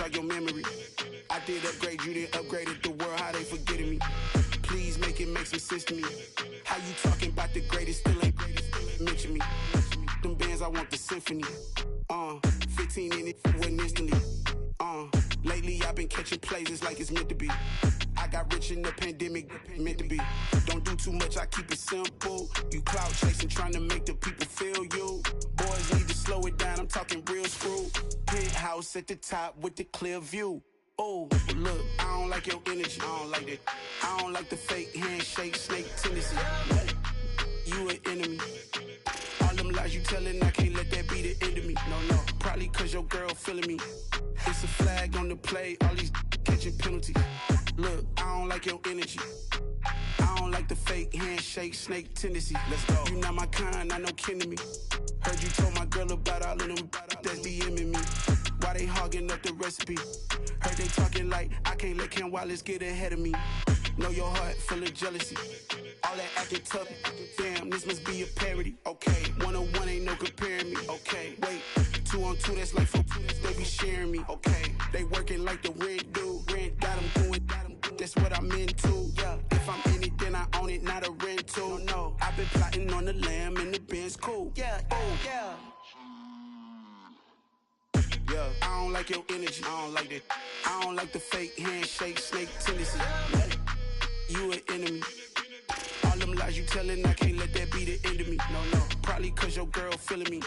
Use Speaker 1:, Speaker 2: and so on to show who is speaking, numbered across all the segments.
Speaker 1: like your memory. I did upgrade you, then upgraded the world. How they forgetting me? Please make it make some sense to me. How you talking about the greatest, still ain't mention me. Them bands, I want the symphony. 15 in it, went instantly. Lately I've been catching plays, it's like it's meant to be. I got rich in the pandemic, meant to be. Don't do too much, I keep it simple. You clout chasing, trying to make the people feel you. Boys need to slow it down, I'm talking real screw. Penthouse at the top with the clear view. Oh, look, I don't like your energy, I don't like that. I don't like the fake handshake, snake tendency. You an enemy. All them lies you telling, I can't let that be the end of me. No, probably cause your girl feeling me. It's a flag on the play, all these catching penalties. Look, I don't like your energy. I don't like the fake handshake, snake tendency. Let's go. You not my kind, I know kin to me. Heard you told my girl about all of them that's DMing me. Why they hogging up the recipe? Heard they talking like I can't let Ken Wallace get ahead of me. Know your heart full of jealousy. All that acting tough, damn, this must be a parody. Okay, 1-on-1 ain't no comparing me. Okay, wait, 2-on-2, that's like 4, they be sharing me. Okay, they working like the rent do. Rent got them going, that's what I'm into. Yeah, if I'm in it, then I own it, not a rental. No, I've been plotting on the lamb and the Benz cool. Yeah, yeah. Yeah, I don't like your energy, I don't like that. I don't like the fake handshake, snake tendency. You an enemy. All them lies you telling, I can't let that be the end of me. No, probably cause your girl feeling me.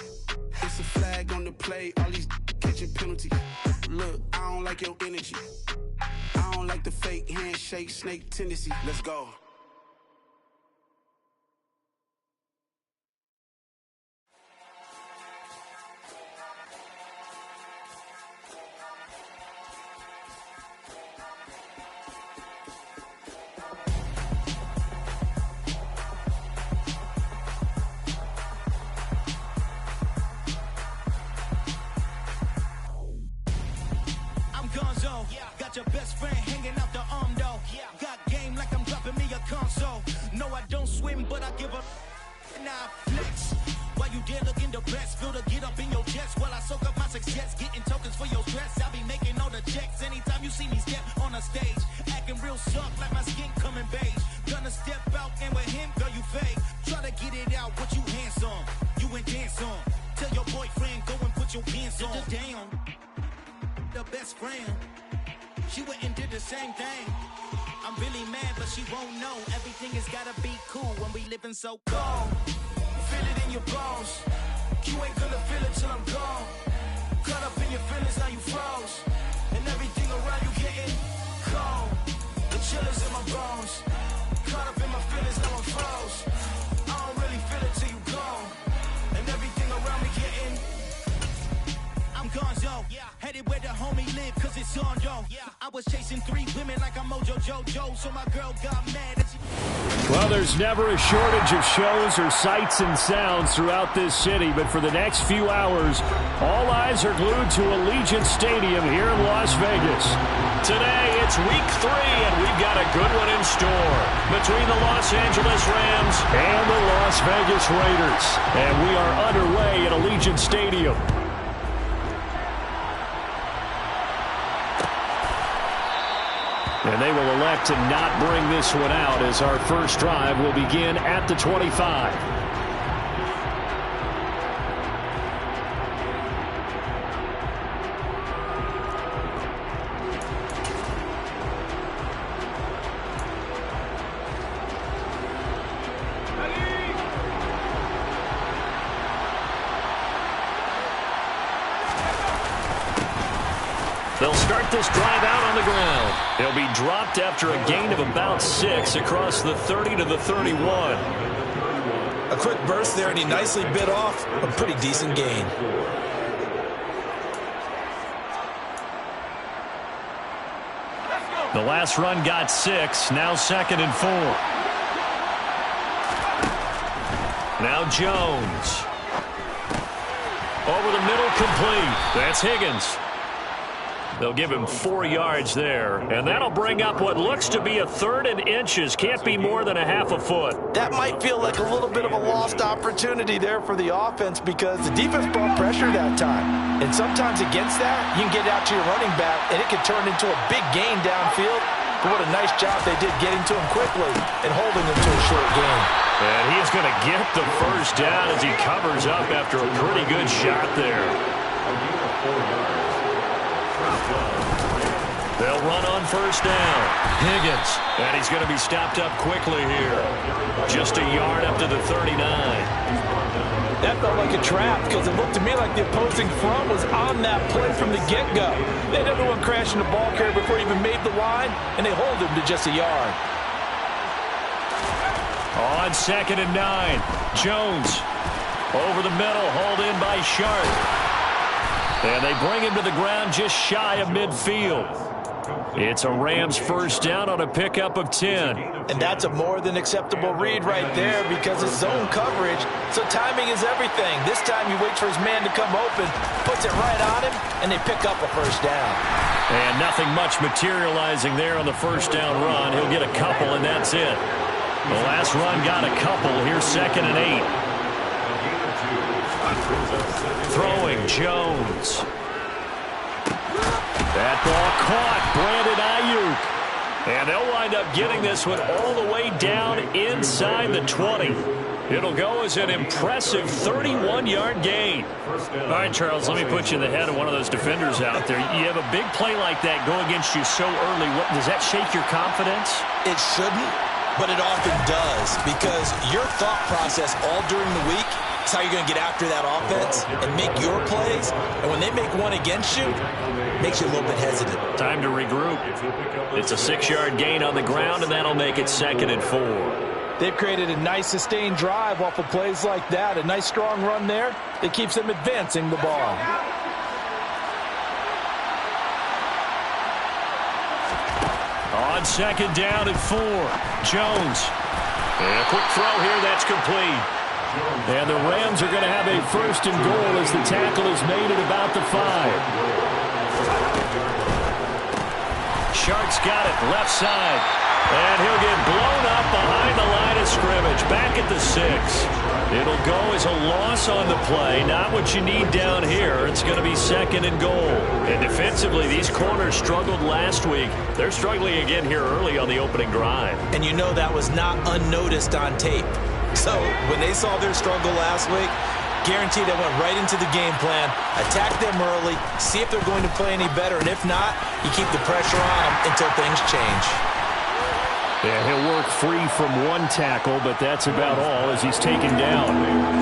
Speaker 1: It's a flag on the play, all these catching penalties. Look, I don't like your energy. I don't like the fake handshake, snake tendency. Let's go.
Speaker 2: Got your best friend hanging out the arm though. Got game like I'm dropping me a console. No, I don't swim, but I give up. Nah, flex. While you there looking the best, feel the get up in your chest while I soak up my success, getting tokens for your stress. I'll be making all the checks anytime you see me step on a stage, acting real soft like my skin coming beige. Gonna step out and with him, girl, you fake. Try to get it out, what you hands on, you and dance on. Tell your boyfriend go and put your pants on. Down, the best friend. She went and did the same thing. I'm really mad, but she won't know. Everything has gotta be cool when we living so cold. Feel it in your bones. You ain't gonna feel it till I'm gone. Caught up in your feelings, now you froze. And everything around you getting cold. The chill is in my bones. Caught up in my feelings, now I'm froze. I don't really feel it till you gone. And everything around me getting I'm gonzo. Headed where the homie live, cause it's on, yo. I was chasing 3 women like I'm Mojo Jojo, so my girl got mad at you.
Speaker 3: Well, there's never a shortage of shows or sights and sounds throughout this city, but for the next few hours, all eyes are glued to Allegiant Stadium here in Las Vegas. Today, it's week 3, and we've got a good one in store between the Los Angeles Rams and the Las Vegas Raiders. And we are underway at Allegiant Stadium. And they will elect to not bring this one out as our first drive will begin at the 25. They'll start this drive out on the ground. They'll be dropped after a gain of about 6 across the 30 to the 31.
Speaker 4: A quick burst there, and he nicely bit off a pretty decent gain.
Speaker 3: The last run got 6, now 2nd and 4. Now Jones. Over the middle, complete. That's Higgins. They'll give him 4 yards there, and that'll bring up what looks to be a 3rd and inches. Can't be more than a half a foot.
Speaker 4: That might feel like a little bit of a lost opportunity there for the offense because the defense brought pressure that time. And sometimes against that, you can get out to your running back, and it can turn into a big gain downfield. But what a nice job they did getting to him quickly and holding him to a short gain.
Speaker 3: And he's going to get the first down as he covers up after a pretty good shot there. They'll run on first down. Higgins. And he's going to be stopped up quickly here. Just a yard up to the 39.
Speaker 4: That felt like a trap because it looked to me like the opposing front was on that play from the get-go. They had everyone crashing the ball carrier before he even made the line, and they hold him to just a yard.
Speaker 3: On 2nd and 9, Jones over the middle, hauled in by Sharp. And they bring him to the ground just shy of midfield. It's a Rams first down on a pickup of 10.
Speaker 4: And that's a more than acceptable read right there because it's zone coverage, so timing is everything. This time he waits for his man to come open, puts it right on him, and they pick up a first down.
Speaker 3: And nothing much materializing there on the first down run. He'll get a couple, and that's it. The last run got a couple. Here's 2nd and 8. Throwing Jones. That ball caught. Brandon Ayuk. And they'll wind up getting this one all the way down inside the 20. It'll go as an impressive 31-yard gain. All right, Charles, let me put you in the head of one of those defenders out there. You have a big play like that go against you so early. Does that shake your confidence?
Speaker 4: It shouldn't, but it often does because your thought process all during the week is how you're going to get after that offense and make your plays. And when they make one against you, it makes you a little bit hesitant.
Speaker 3: Time to regroup. It's a 6-yard gain on the ground, and that'll make it 2nd and 4.
Speaker 4: They've created a nice sustained drive off of plays like that. A nice strong run there that keeps them advancing the ball.
Speaker 3: On 2nd down and 4, Jones. And a quick throw here, that's complete. And the Rams are going to have a 1st and goal as the tackle is made at about the 5. Shark's got it, left side. And he'll get blown up behind the line of scrimmage, back at the 6. It'll go as a loss on the play, not what you need down here. It's going to be 2nd and goal. And defensively, these corners struggled last week. They're struggling again here early on the opening drive.
Speaker 4: And you know that was not unnoticed on tape. So when they saw their struggle last week, guaranteed they went right into the game plan, attack them early, see if they're going to play any better, and if not, you keep the pressure on them until things change.
Speaker 3: Yeah, he'll work free from one tackle, but that's about all as he's taken down.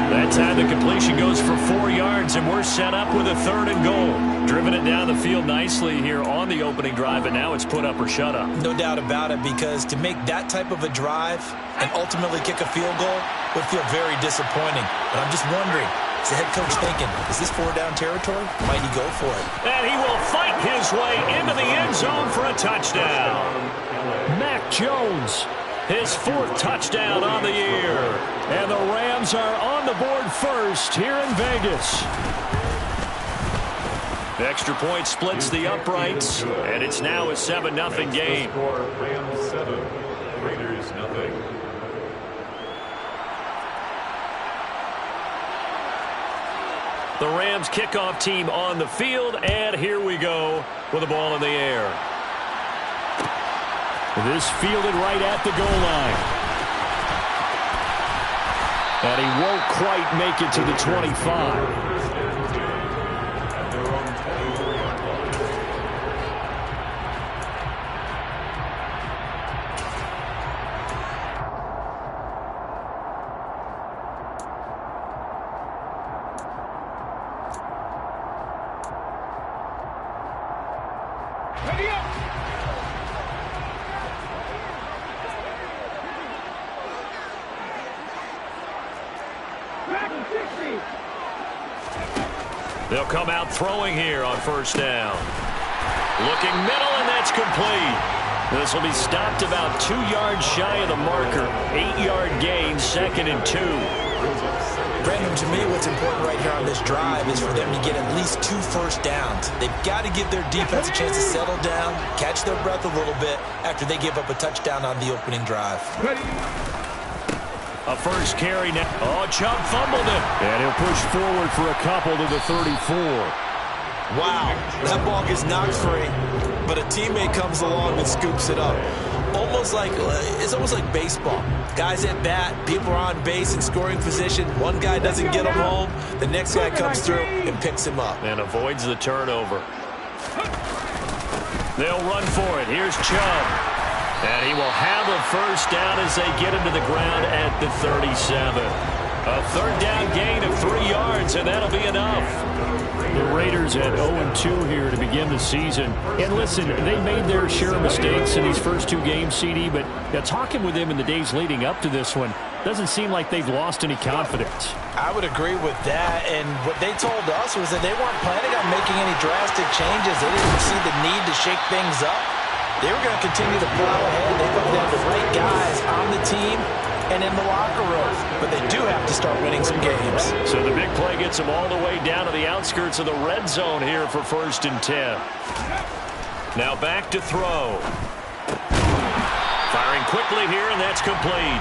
Speaker 3: That time the completion goes for 4 yards, and we're set up with a 3rd and goal. Driven it down the field nicely here on the opening drive, and now it's put up or shut up.
Speaker 4: No doubt about it, because to make that type of a drive and ultimately kick a field goal would feel very disappointing. But I'm just wondering, is the head coach thinking, is this 4-down territory? Might he go for it?
Speaker 3: And he will fight his way into the end zone for a touchdown. Mac Jones, his 4th touchdown on the year. And the Rams are on the board first here in Vegas. The extra point splits the uprights, and it's now a 7-0 game.
Speaker 5: Rams 7, Raiders 0.
Speaker 3: The Rams kickoff team on the field, and here we go with the ball in the air. This fielded right at the goal line. And he won't quite make it to the 25. They'll come out throwing here on first down. Looking middle, and that's complete. This will be stopped about 2 yards shy of the marker. 8-yard gain, 2nd and 2.
Speaker 4: Brandon, to me, what's important right here on this drive is for them to get at least 2 first downs. They've got to give their defense a chance to settle down, catch their breath a little bit after they give up a touchdown on the opening drive.
Speaker 3: A first carry now. Oh, Chubb fumbled it. And he'll push forward for a couple to the 34.
Speaker 4: Wow, that ball gets knocked free, but a teammate comes along and scoops it up. It's almost like baseball. Guys at bat, people are on base in scoring position. One guy doesn't get him home. The next guy comes through and picks him up.
Speaker 3: And avoids the turnover. They'll run for it. Here's Chubb. And he will have a first down as they get him to the ground at the 37. A third down gain of 3 yards, and that'll be enough. The Raiders at 0-2 here to begin the season. And listen, they made their share of mistakes in these first 2 games, CD, but talking with them in the days leading up to this one, doesn't seem like they've lost any confidence.
Speaker 4: I would agree with that, and what they told us was that they weren't planning on making any drastic changes. They didn't see the need to shake things up. They were going to continue to plow ahead. They thought they had the right guys on the team and in the locker room, but they do have to start winning some games. So the big play gets them all the way down to the outskirts of the red zone here for 1st and 10. Now back to throw. Firing quickly here, and that's complete.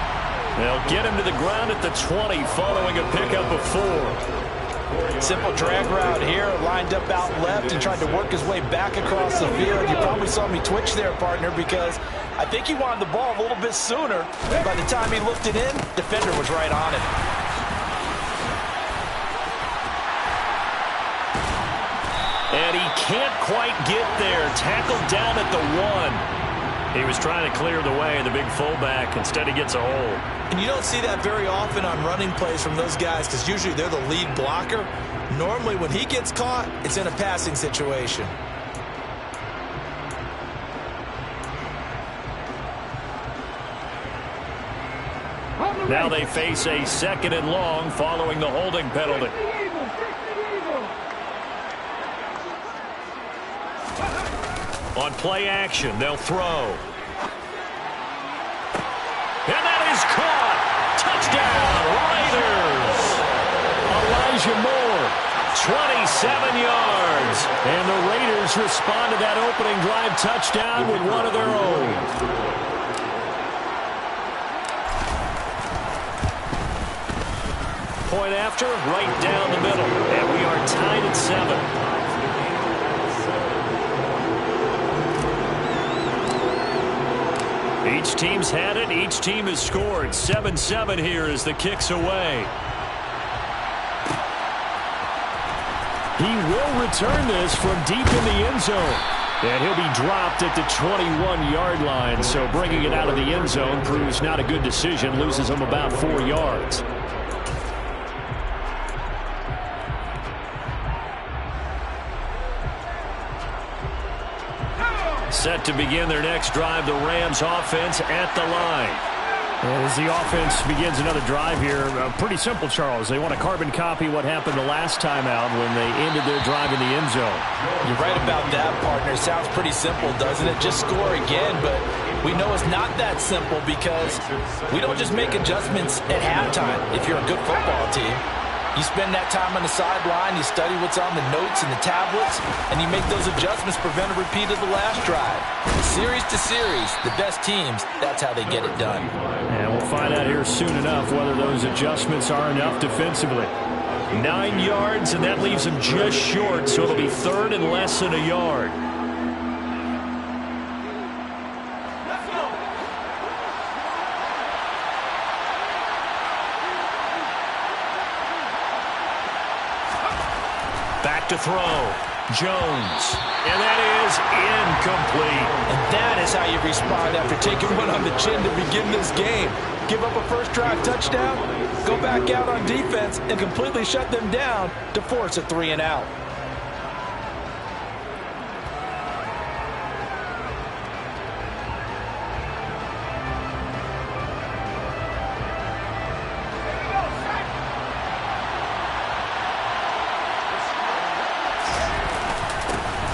Speaker 4: They'll get him to the ground at the 20 following a pickup of 4. Simple drag route here, lined up out left and tried to work his way back across the field. You probably saw me twitch there, partner, because I think he wanted the ball a little bit sooner. By the time he looked it in, defender was right on it. And he can't quite get there. Tackled down at the 1. He was trying to clear the way, the big fullback. Instead, he gets a hole. And you don't see that very often on running plays from those guys because usually they're the lead blocker. Normally, when he gets caught, it's in a passing situation. Now they face a 2nd and long following the holding penalty. On play action, they'll throw. And that is caught. Touchdown, Raiders. Elijah Moore, 27 yards. And the Raiders respond to that opening drive touchdown with one of their own. Point after, right down the middle. And we are tied at 7. Each team's had it. Each team has scored. 7-7 here as the kick's away. He will return this from deep in the end zone. And he'll be dropped at the 21-yard line. So bringing it out of the end zone proves not a good decision. Loses him about 4 yards. Set to begin their next drive, the Rams offense at the line. As the offense begins another drive here, pretty simple, Charles. They want to carbon copy what happened the last time out when they ended their drive in the end zone. You're right about that, partner. Sounds pretty simple, doesn't it? Just score again, but we know it's not that simple because we don't just make adjustments at halftime if you're a good football team. You spend that time on the sideline, you study what's on the notes and the tablets, and you make those adjustments, prevent a repeat of the last drive. Series to series, the best teams, that's how they get it done.
Speaker 3: And we'll find out here soon enough whether those adjustments are enough defensively. 9 yards, and that leaves them just short, so it'll be 3rd and less than a yard. Back to throw. Jones. And that is incomplete.
Speaker 4: And that is how you respond after taking one on the chin to begin this game. Give up a first drive touchdown, go back out on defense, and completely shut them down to force a 3 and out.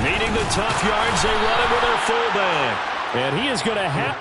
Speaker 3: Needing the tough yards, they run it with their fullback. And he is going to have...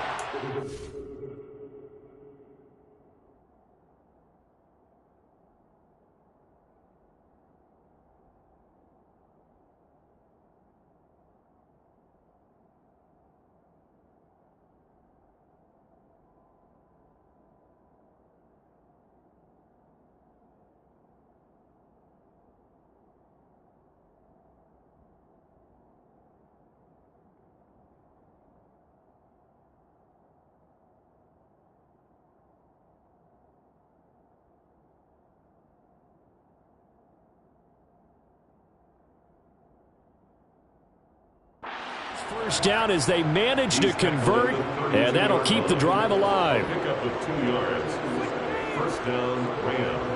Speaker 3: First down as they manage to convert, and that'll keep the drive alive.
Speaker 5: Pick up of 2 yards. First down, Rams.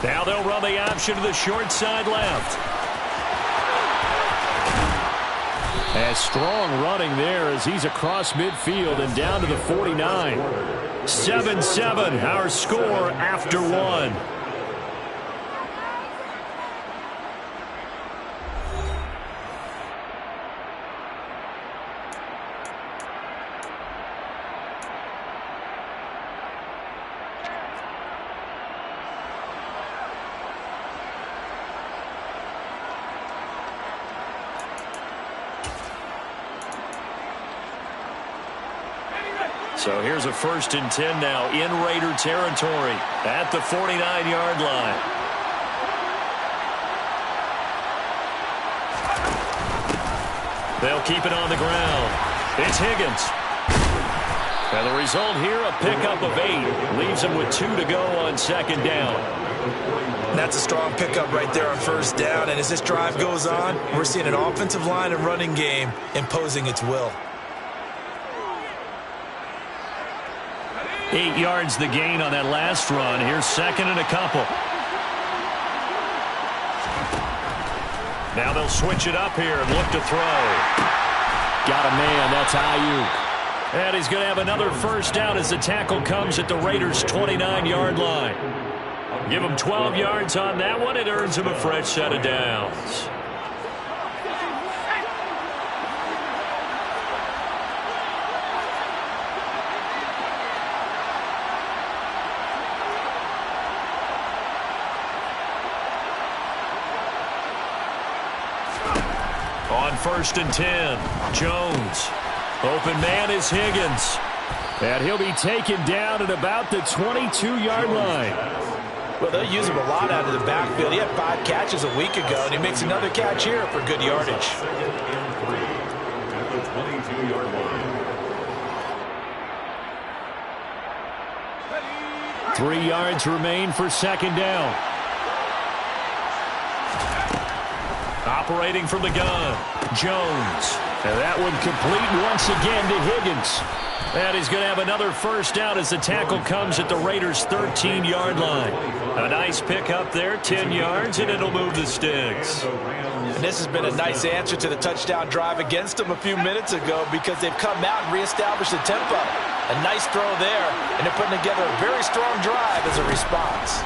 Speaker 3: Now they'll run the option to the short side left. And strong running there as he's across midfield and down to the 49. 7-7, our score after 1. So here's a 1st and 10 now in Raider territory at the 49-yard line. They'll keep it on the ground. It's Higgins. And the result here, a pickup of 8. Leaves him with 2 to go on 2nd down.
Speaker 4: That's a strong pickup right there on 1st down. And as this drive goes on, we're seeing an offensive line and running game imposing its will.
Speaker 3: 8 yards the gain on that last run. Here's 2nd and a couple. Now they'll switch it up here and look to throw. Got a man. That's Ayuk. And he's going to have another 1st down as the tackle comes at the Raiders' 29-yard line. Give him 12 yards on that one. It earns him a fresh set of downs. On 1st and 10, Jones. Open man is Higgins. And he'll be taken down at about the 22-yard line.
Speaker 4: Well, they'll use him a lot out of the backfield. He had 5 catches a week ago, and he makes another catch here for good yardage.
Speaker 5: 22-yard line.
Speaker 3: 3 yards remain for 2nd down. Operating from the gun, Jones. And that one complete once again to Higgins. And he's going to have another 1st down as the tackle comes at the Raiders' 13-yard line. A nice pick up there, 10 yards, and it'll move the sticks.
Speaker 4: And this has been a nice answer to the touchdown drive against them a few minutes ago because they've come out and reestablished the tempo. A nice throw there, and they're putting together a very strong drive as a response.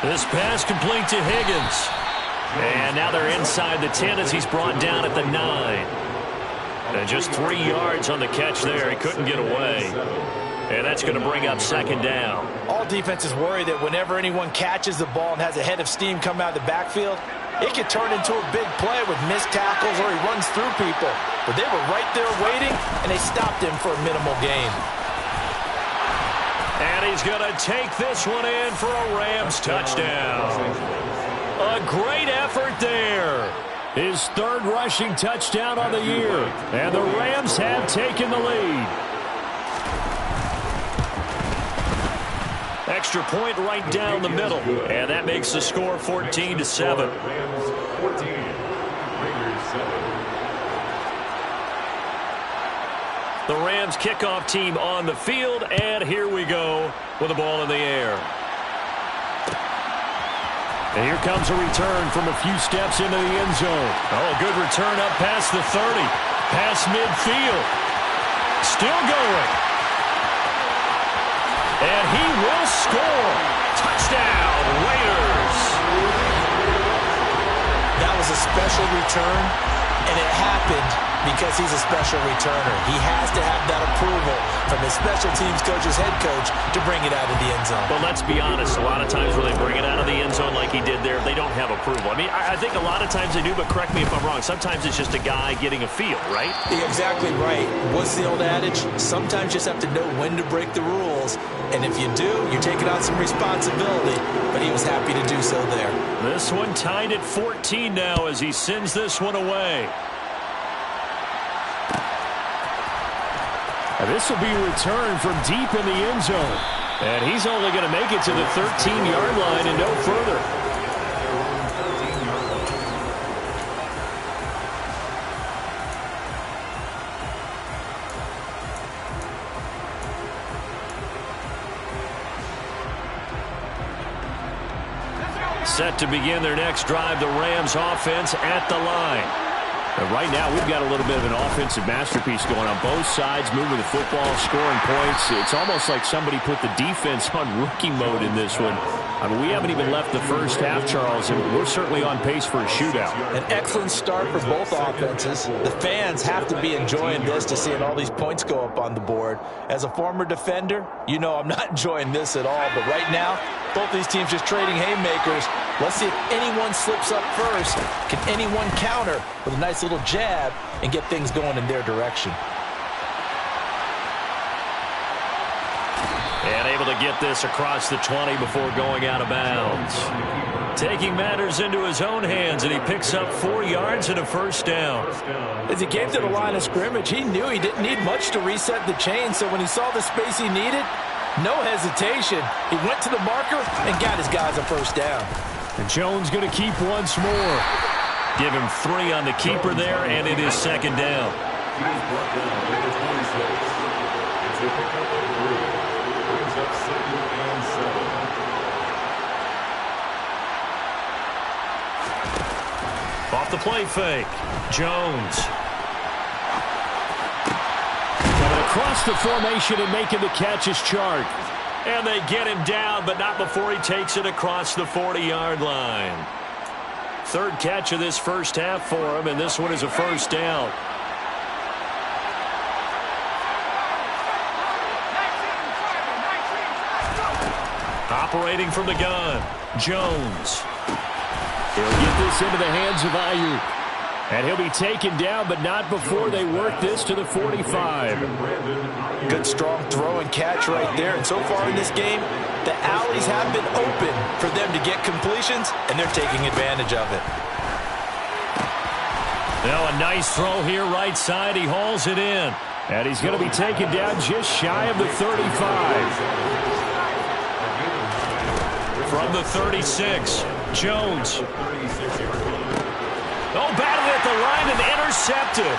Speaker 3: This pass complete to Higgins. And now they're inside the 10 as he's brought down at the 9. And just 3 yards on the catch there. He couldn't get away. And that's going to bring up 2nd down.
Speaker 4: All defenses worry that whenever anyone catches the ball and has a head of steam come out of the backfield, it could turn into a big play with missed tackles or he runs through people. But they were right there waiting, and they stopped him for a minimal gain.
Speaker 3: And he's going to take this one in for a Rams touchdown. A great effort there. His 3rd rushing touchdown on the year. And the Rams have taken the lead. Extra point right down the middle. And that makes the score 14-7.
Speaker 5: Rams 14, Raiders 7.
Speaker 3: The Rams kickoff team on the field, and here we go with the ball in the air. And here comes a return from a few steps into the end zone. Oh, good return up past the 30. Past midfield. Still going. And he will score. Touchdown, Raiders.
Speaker 4: That was a special return, and it happened because he's a special returner. He has to have that approval from his special teams coach, his head coach, to bring it out of the end zone.
Speaker 3: Well, let's be honest. A lot of times when they bring it out of the end zone like he did there, they don't have approval. I mean, I think a lot of times they do, but correct me if I'm wrong. Sometimes it's just a guy getting a feel, right?
Speaker 4: You're exactly right. What's the old adage? Sometimes you just have to know when to break the rules. And if you do, you're taking on some responsibility. But he was happy to do so there.
Speaker 3: This one tied at 14 now as he sends this one away. And this will be returned from deep in the end zone. And he's only going to make it to the 13-yard line and no further. Set to begin their next drive, the Rams offense at the line. And right now, we've got a little bit of an offensive masterpiece going on both sides, moving the football, scoring points. It's almost like somebody put the defense on rookie mode in this one. I mean, we haven't even left the first half, Charles, and we're certainly on pace for a shootout.
Speaker 4: An excellent start for both offenses. The fans have to be enjoying this to seeing all these points go up on the board. As a former defender, you know I'm not enjoying this at all. But right now, both these teams just trading haymakers. Let's see if anyone slips up first. Can anyone counter with a nice little jab and get things going in their direction?
Speaker 3: And able to get this across the 20 before going out of bounds. Taking matters into his own hands, and he picks up 4 yards and a first down.
Speaker 4: As he came to the line of scrimmage, he knew he didn't need much to reset the chain, so when he saw the space he needed, no hesitation. He went to the marker and got his guys a first down.
Speaker 3: And Jones going to keep once more. Give him 3 on the keeper there, and it is second down.
Speaker 5: He is brought down at the 26. It's a pickup of 3. Brings up 2nd and 7.
Speaker 3: Off the play fake. Jones. Coming across the formation and making the catch is Chark. And they get him down, but not before he takes it across the 40-yard line. 3rd catch of this first half for him, and this one is a first down. Operating from the gun, Jones. He'll get this into the hands of Ayuk. And he'll be taken down, but not before they work this to the 45.
Speaker 4: Good strong throw and catch right there. And so far in this game, the alleys have been open for them to get completions, and they're taking advantage of it.
Speaker 3: Now a nice throw here right side. He hauls it in. And he's going to be taken down just shy of the 35. From the 36, Jones. Oh, batted at the line and intercepted.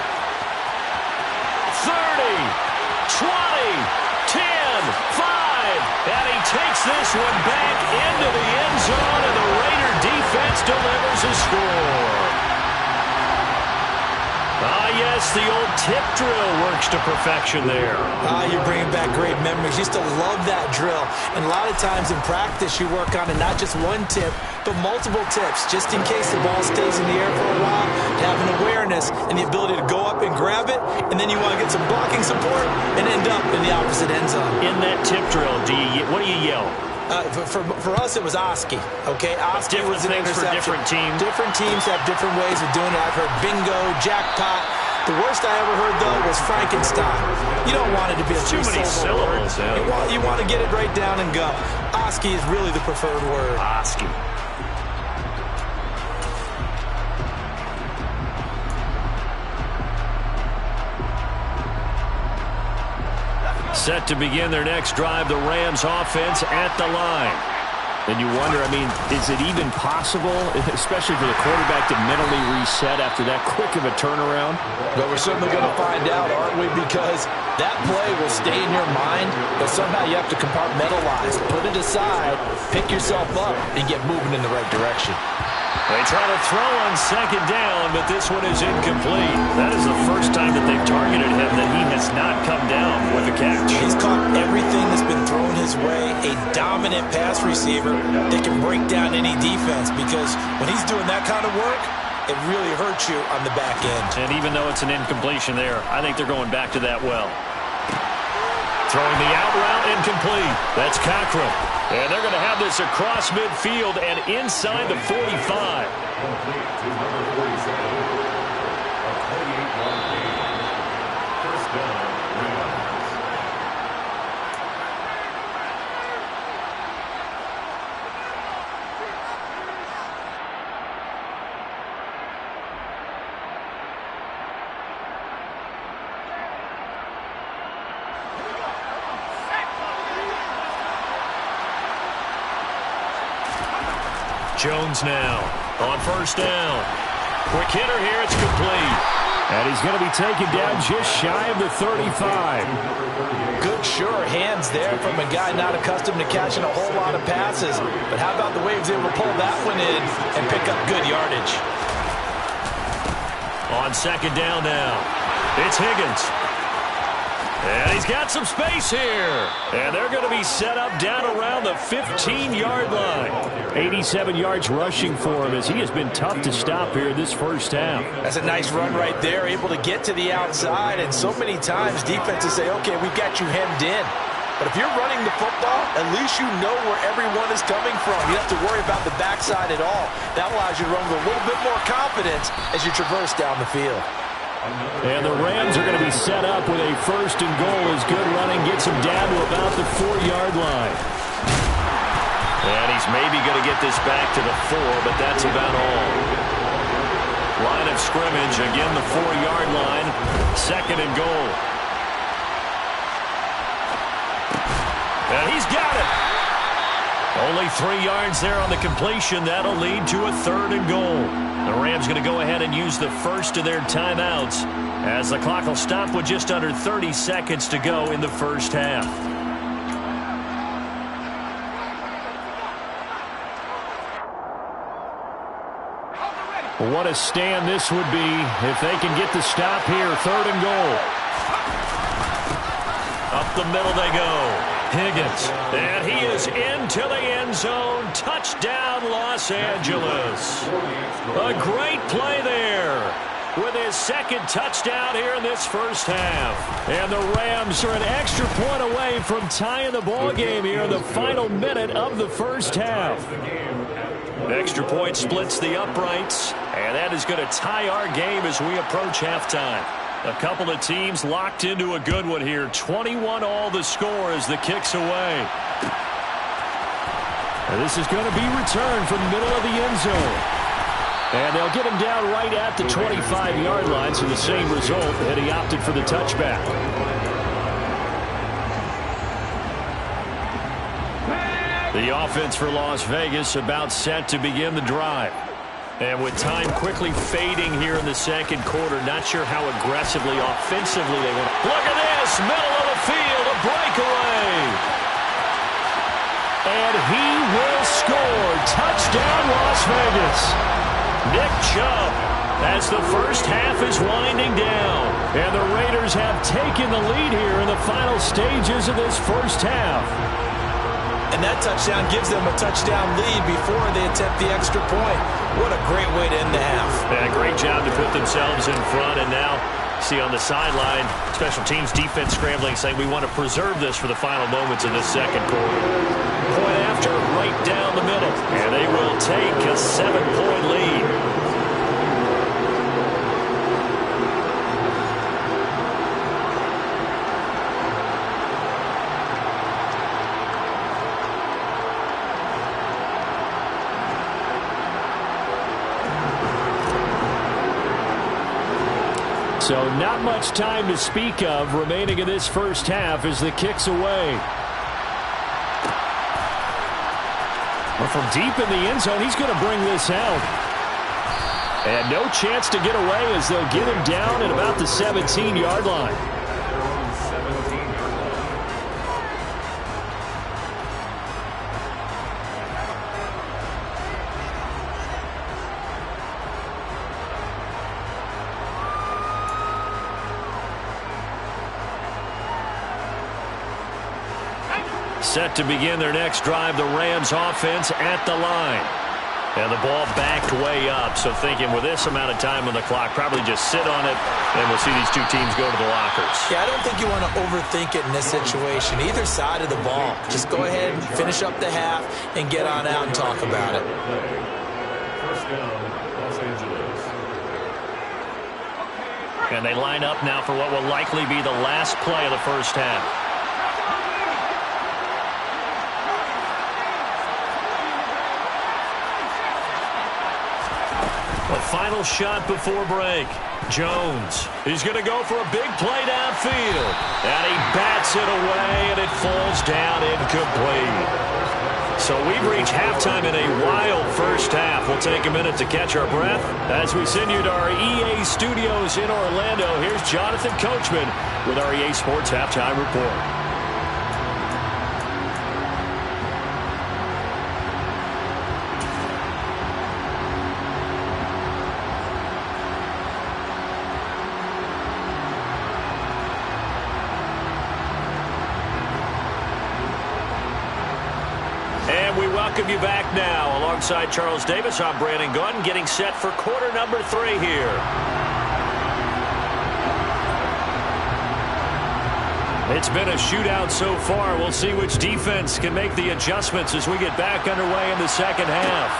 Speaker 3: 30, 20, 10, 5. And he takes this one back into the end zone, and the Raider defense delivers a score. Ah, yes, the old tip drill works to perfection there.
Speaker 4: You're bringing back great memories. Used to love that drill. And a lot of times in practice, you work on it, not just one tip, but multiple tips, just in case the ball stays in the air for a while, to have an awareness and the ability to go up and grab it, and then you want to get some blocking support and end up in the opposite end zone.
Speaker 3: In that tip drill, what do you yell?
Speaker 4: For us, it was Oski. Okay, Oski
Speaker 3: different
Speaker 4: was an
Speaker 3: things
Speaker 4: interception.
Speaker 3: for different teams.
Speaker 4: Different teams have different ways of doing it. I've heard bingo, jackpot. The worst I ever heard, though, was Frankenstein. You don't want it to be a
Speaker 3: too many syllables.
Speaker 4: You want to get it right down and go. Oski is really the preferred word.
Speaker 3: Oski. Set to begin their next drive, the Rams offense at the line. And you wonder, I mean, is it even possible, especially for the quarterback, to mentally reset after that quick of a turnaround?
Speaker 4: But we're certainly going to find out, aren't we? Because that play will stay in your mind, but somehow you have to compartmentalize. Put it aside, pick yourself up, and get moving in the right direction.
Speaker 3: They try to throw on second down, but this one is incomplete. That is the first time that they've targeted him that he has not come down with a catch.
Speaker 4: He's caught everything that's been thrown his way. A dominant pass receiver that can break down any defense, because when he's doing that kind of work, it really hurts you on the back end.
Speaker 3: And even though it's an incompletion there, I think they're going back to that well. Throwing the out route, incomplete. That's Cochran. And they're going to have this across midfield and inside the 45.
Speaker 5: Complete to number 47. A 28-yard gain. First down, Rams.
Speaker 3: Jones now on first down. Quick hitter here. It's complete. And he's going to be taken down just shy of the 35.
Speaker 4: Good, sure hands there from a guy not accustomed to catching a whole lot of passes. But how about the way he was able to pull that one in and pick up good yardage?
Speaker 3: On second down now, it's Higgins. And he's got some space here. And they're going to be set up down around the 15-yard line. 87 yards rushing for him as he has been tough to stop here this first half.
Speaker 4: That's a nice run right there, able to get to the outside. And so many times defenses say, okay, we've got you hemmed in. But if you're running the football, at least you know where everyone is coming from. You don't have to worry about the backside at all. That allows you to run with a little bit more confidence as you traverse down the field.
Speaker 3: And the Rams are going to be set up with a first and goal as good running gets him down to about the 4-yard line. And he's maybe going to get this back to the 4, but that's about all. Line of scrimmage, again the 4-yard line, second and goal. And he's got it. Only 3 yards there on the completion. That'll lead to a third and goal. The Rams going to go ahead and use the first of their timeouts as the clock will stop with just under 30 seconds to go in the first half. What a stand this would be if they can get the stop here. Third and goal. Up the middle they go. Higgins, and he is into the end zone. Touchdown, Los Angeles. A great play there with his second touchdown here in this first half. And the Rams are an extra point away from tying the ball game here in the final minute of the first half. Extra point splits the uprights, and that is going to tie our game as we approach halftime. A couple of teams locked into a good one here. 21-all the score as the kick's away. And this is going to be returned from the middle of the end zone. And they'll get him down right at the 25-yard line, so the same result, and he opted for the touchback. The offense for Las Vegas about set to begin the drive. And with time quickly fading here in the second quarter, not sure how aggressively, offensively they want to. Look at this, middle of the field, a breakaway. And he will score. Touchdown, Las Vegas. Nick Chubb as the first half is winding down. And the Raiders have taken the lead here in the final stages of this first half.
Speaker 4: And that touchdown gives them a touchdown lead before they attempt the extra point. What a great way to end the half.
Speaker 3: Yeah, great job to put themselves in front. And now, see on the sideline, special teams defense scrambling, saying we want to preserve this for the final moments of this second quarter. Point after, right down the middle. And they will take a 7-point lead. So not much time to speak of remaining in this first half as the kick's away. Well, from deep in the end zone, he's going to bring this out. And no chance to get away as they'll get him down at about the 17-yard line. Set to begin their next drive, the Rams offense at the line. And the ball backed way up, so thinking with this amount of time on the clock, probably just sit on it, and we'll see these two teams go to the lockers.
Speaker 4: Yeah, I don't think you want to overthink it in this situation. Either side of the ball. Just go ahead and finish up the half and get on out and talk about it.
Speaker 5: First down, Los Angeles.
Speaker 3: And they line up now for what will likely be the last play of the first half. A final shot before break. Jones. He's going to go for a big play downfield. And he bats it away, and it falls down incomplete. So we've reached halftime in a wild first half. We'll take a minute to catch our breath as we send you to our EA studios in Orlando. Here's Jonathan Coachman with our EA Sports Halftime Report. Welcome you back now. Alongside Charles Davis, I'm Brandon Gunn, getting set for quarter number 3 here. It's been a shootout so far. We'll see which defense can make the adjustments as we get back underway in the second half.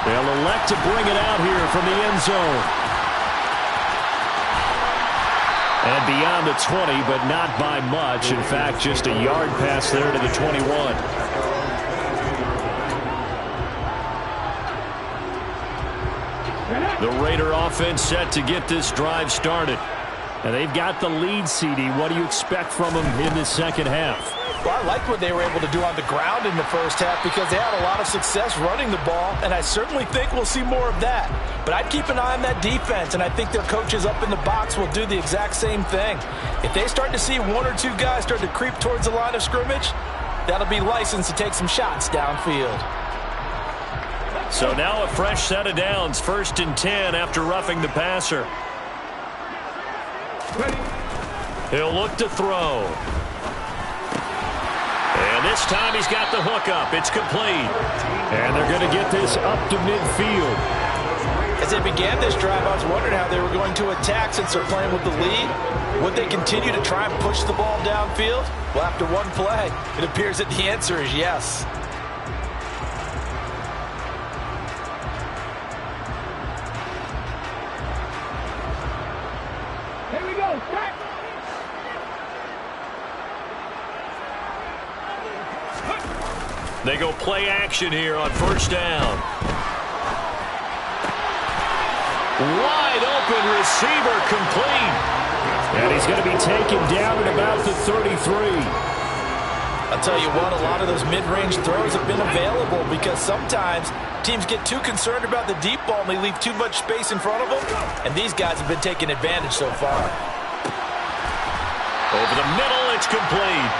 Speaker 3: They'll elect to bring it out here from the end zone. And beyond the 20, but not by much. In fact, just a yard pass there to the 21. The Raider offense set to get this drive started. And they've got the lead, CD. What do you expect from them in this second half?
Speaker 4: Well, I liked what they were able to do on the ground in the first half because they had a lot of success running the ball, and I certainly think we'll see more of that. But I'd keep an eye on that defense, and I think their coaches up in the box will do the exact same thing. If they start to see 1 or 2 guys start to creep towards the line of scrimmage, that'll be licensed to take some shots downfield.
Speaker 3: So now a fresh set of downs, 1st and 10 after roughing the passer. He'll look to throw. And this time he's got the hook up. It's complete. And they're going to get this up to midfield.
Speaker 4: As they began this drive, I was wondering how they were going to attack since they're playing with the lead. Would they continue to try and push the ball downfield? Well, after one play, it appears that the answer is yes.
Speaker 3: They go play action here on 1st down. Wide open receiver complete. And he's going to be taken down at about the 33.
Speaker 4: I'll tell you what, a lot of those mid-range throws have been available because sometimes teams get too concerned about the deep ball and they leave too much space in front of them. And these guys have been taking advantage so far.
Speaker 3: Over the middle, it's complete.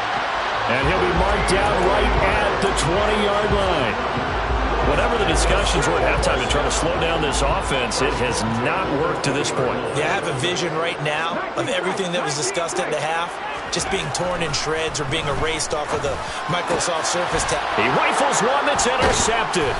Speaker 3: And he'll be marked down right at the 20-yard line. Whatever the discussions were at halftime to try to slow down this offense, it has not worked to this point.
Speaker 4: Yeah, I have a vision right now of everything that was discussed at the half just being torn in shreds or being erased off of the Microsoft Surface tab.
Speaker 3: He rifles one that's intercepted.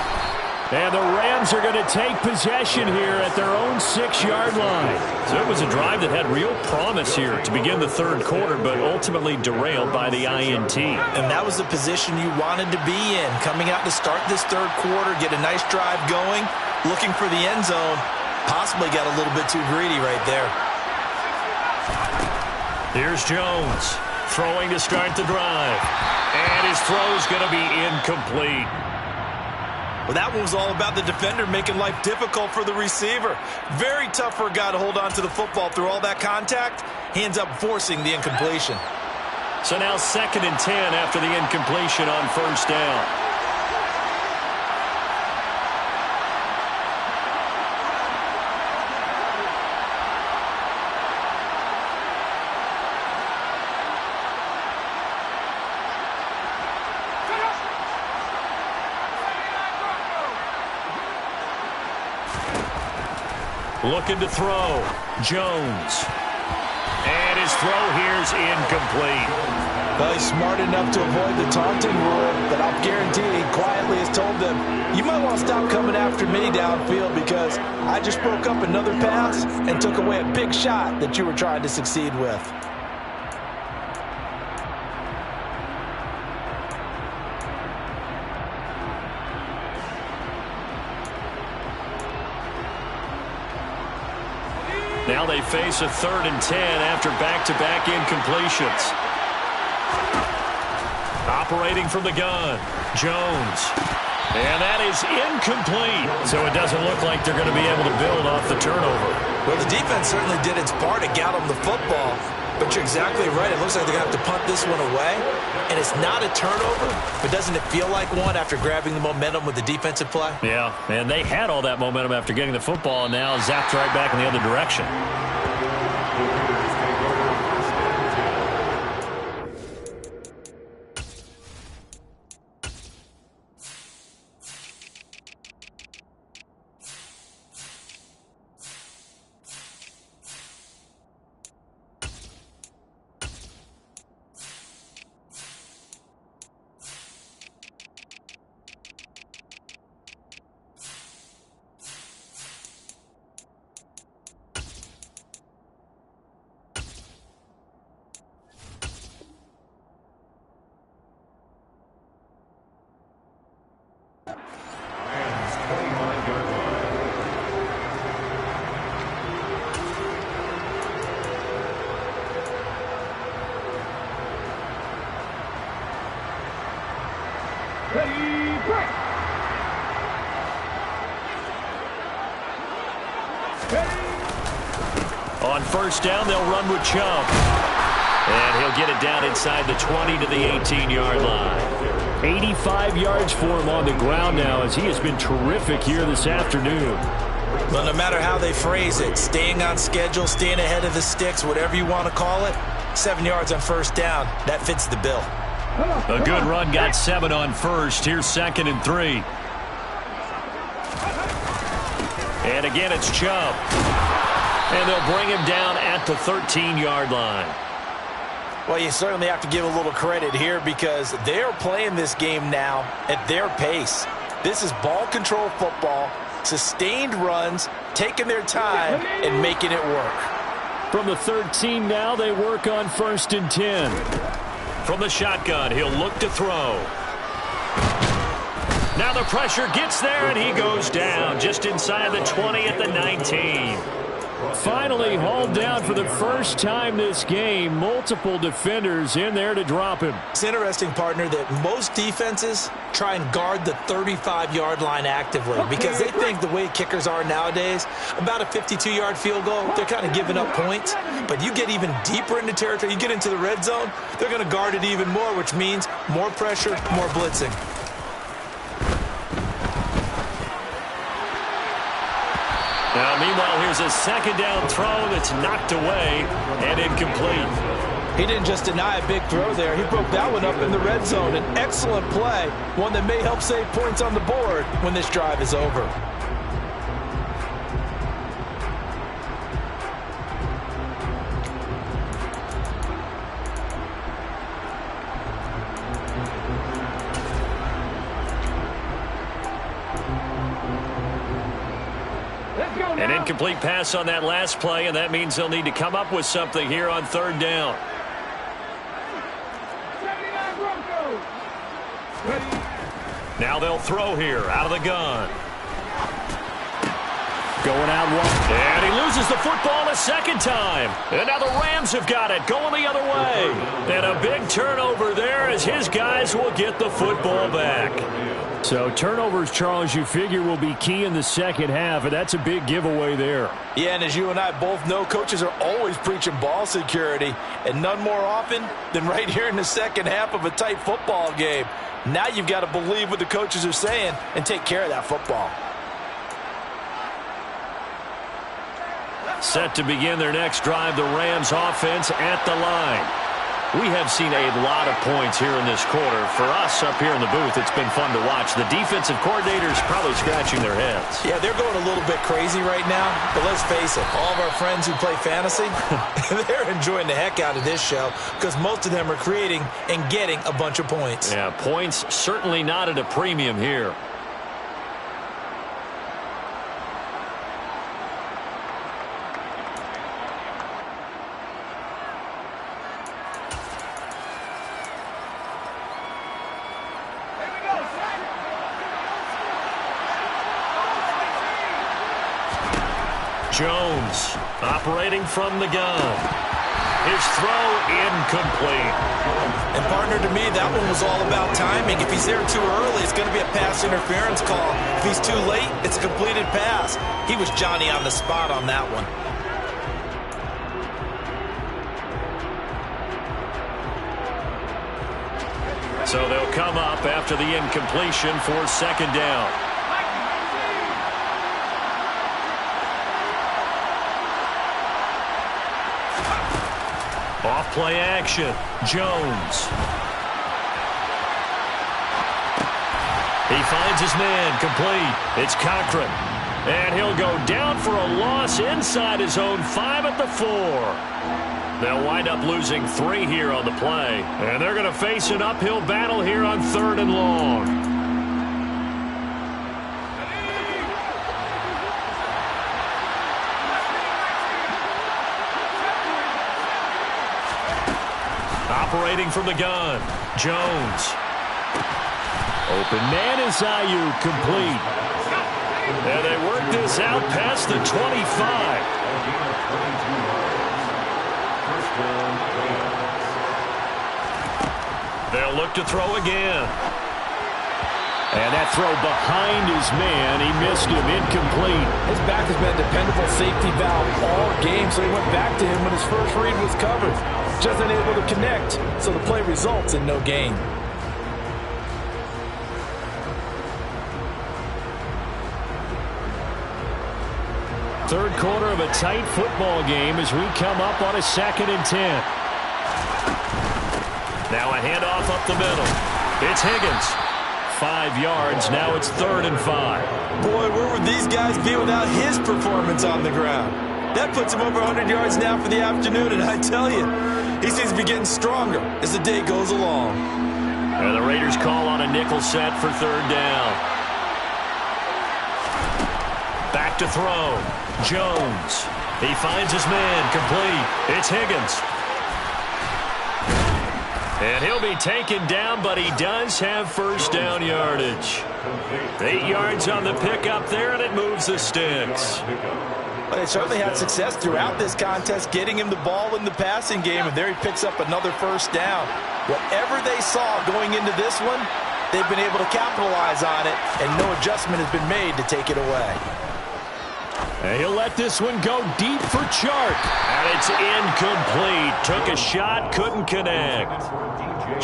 Speaker 3: And the Rams are going to take possession here at their own 6-yard line. So it was a drive that had real promise here to begin the 3rd quarter, but ultimately derailed by the INT.
Speaker 4: And that was the position you wanted to be in, coming out to start this 3rd quarter, get a nice drive going, looking for the end zone. Possibly got a little bit too greedy right there.
Speaker 3: Here's Jones throwing to start the drive. And his throw's going to be incomplete.
Speaker 4: Well, that one was all about the defender making life difficult for the receiver. Very tough for a guy to hold on to the football through all that contact. He ends up forcing the incompletion.
Speaker 3: So now 2nd and 10 after the incompletion on 1st down. Looking to throw. Jones. And his throw here's incomplete.
Speaker 4: Well, he's smart enough to avoid the taunting rule, but I'll guarantee he quietly has told them, you might want to stop coming after me downfield because I just broke up another pass and took away a big shot that you were trying to succeed with.
Speaker 3: Now they face a 3rd and 10 after back-to-back incompletions. Operating from the gun, Jones. And that is incomplete. So it doesn't look like they're going to be able to build off the turnover.
Speaker 4: Well, the defense certainly did its part to get them the football. But you're exactly right. It looks like they're going to have to punt this one away. And it's not a turnover, but doesn't it feel like one after grabbing the momentum with the defensive play?
Speaker 3: Yeah, and they had all that momentum after getting the football, and now zapped right back in the other direction. On first down, they'll run with Chubb. And he'll get it down inside the 20 to the 18-yard line. 85 yards for him on the ground now, as he has been terrific here this afternoon.
Speaker 4: Well, no matter how they phrase it, staying on schedule, staying ahead of the sticks, whatever you want to call it, 7 yards on first down, that fits the bill.
Speaker 3: A good run got 7 on first. Here's 2nd and 3. And again, it's Chubb. And they'll bring him down at the 13-yard line.
Speaker 4: Well, you certainly have to give a little credit here because they are playing this game now at their pace. This is ball control football, sustained runs, taking their time, and making it work.
Speaker 3: From the 13 now, they work on 1st and 10. From the shotgun, he'll look to throw. Now the pressure gets there, and he goes down just inside the 20 at the 19. Finally hauled down for the first time this game. Multiple defenders in there to drop him.
Speaker 4: It's interesting, partner, that most defenses try and guard the 35-yard line actively because they think the way kickers are nowadays, about a 52-yard field goal, they're kind of giving up points. But you get even deeper into territory, you get into the red zone, they're going to guard it even more, which means more pressure, more blitzing.
Speaker 3: Now, meanwhile, here's a 2nd down throw that's knocked away and incomplete.
Speaker 4: He didn't just deny a big throw there. He broke that one up in the red zone. An excellent play, one that may help save points on the board when this drive is over.
Speaker 3: An incomplete pass on that last play, and that means they'll need to come up with something here on 3rd down. Now they'll throw here out of the gun. Going out one. And he loses the football a 2nd time. And now the Rams have got it, going the other way. And a big turnover there as his guys will get the football back. So turnovers, Charles, you figure will be key in the second half, and that's a big giveaway there.
Speaker 4: Yeah, and as you and I both know, coaches are always preaching ball security, and none more often than right here in the second half of a tight football game. Now you've got to believe what the coaches are saying and take care of that football.
Speaker 3: Set to begin their next drive, the Rams offense at the line. We have seen a lot of points here in this quarter. For us up here in the booth, it's been fun to watch. The defensive coordinators probably scratching their heads.
Speaker 4: Yeah, they're going a little bit crazy right now. But let's face it, all of our friends who play fantasy, they're enjoying the heck out of this show because most of them are creating and getting a bunch of points.
Speaker 3: Yeah, points certainly not at a premium here. Jones operating from the gun. His throw incomplete.
Speaker 4: And partner, to me, that one was all about timing. If he's there too early, it's going to be a pass interference call. If he's too late, it's a completed pass. He was Johnny on the spot on that one.
Speaker 3: So they'll come up after the incompletion for second down. Off play action. Jones. He finds his man complete. It's Cochran. And he'll go down for a loss inside his own 5 at the 4. They'll wind up losing 3 here on the play. And they're going to face an uphill battle here on 3rd and long. Operating from the gun, Jones. Open man is Ayuk, complete. And they work this out past the 25. They'll look to throw again. And that throw behind his man, he missed him, incomplete.
Speaker 4: His back has been a dependable safety valve all game, so he went back to him when his first read was covered. Just unable to connect, so the play results in no gain.
Speaker 3: Third quarter of a tight football game as we come up on a 2nd and 10. Now a handoff up the middle. It's Higgins. 5 yards. Now it's 3rd and 5.
Speaker 4: Boy, where would these guys be without his performance on the ground? That puts him over 100 yards now for the afternoon, and I tell you, he seems to be getting stronger as the day goes along.
Speaker 3: And the Raiders call on a nickel set for 3rd down. Back to throw. Jones. He finds his man, complete. It's Higgins. And he'll be taken down, but he does have first down yardage. 8 yards on the pickup there, and it moves the sticks.
Speaker 4: But they certainly had success throughout this contest, getting him the ball in the passing game, and there he picks up another first down. Whatever they saw going into this one, they've been able to capitalize on it, and no adjustment has been made to take it away.
Speaker 3: And he'll let this one go deep for Chark. And it's incomplete. Took a shot, couldn't connect.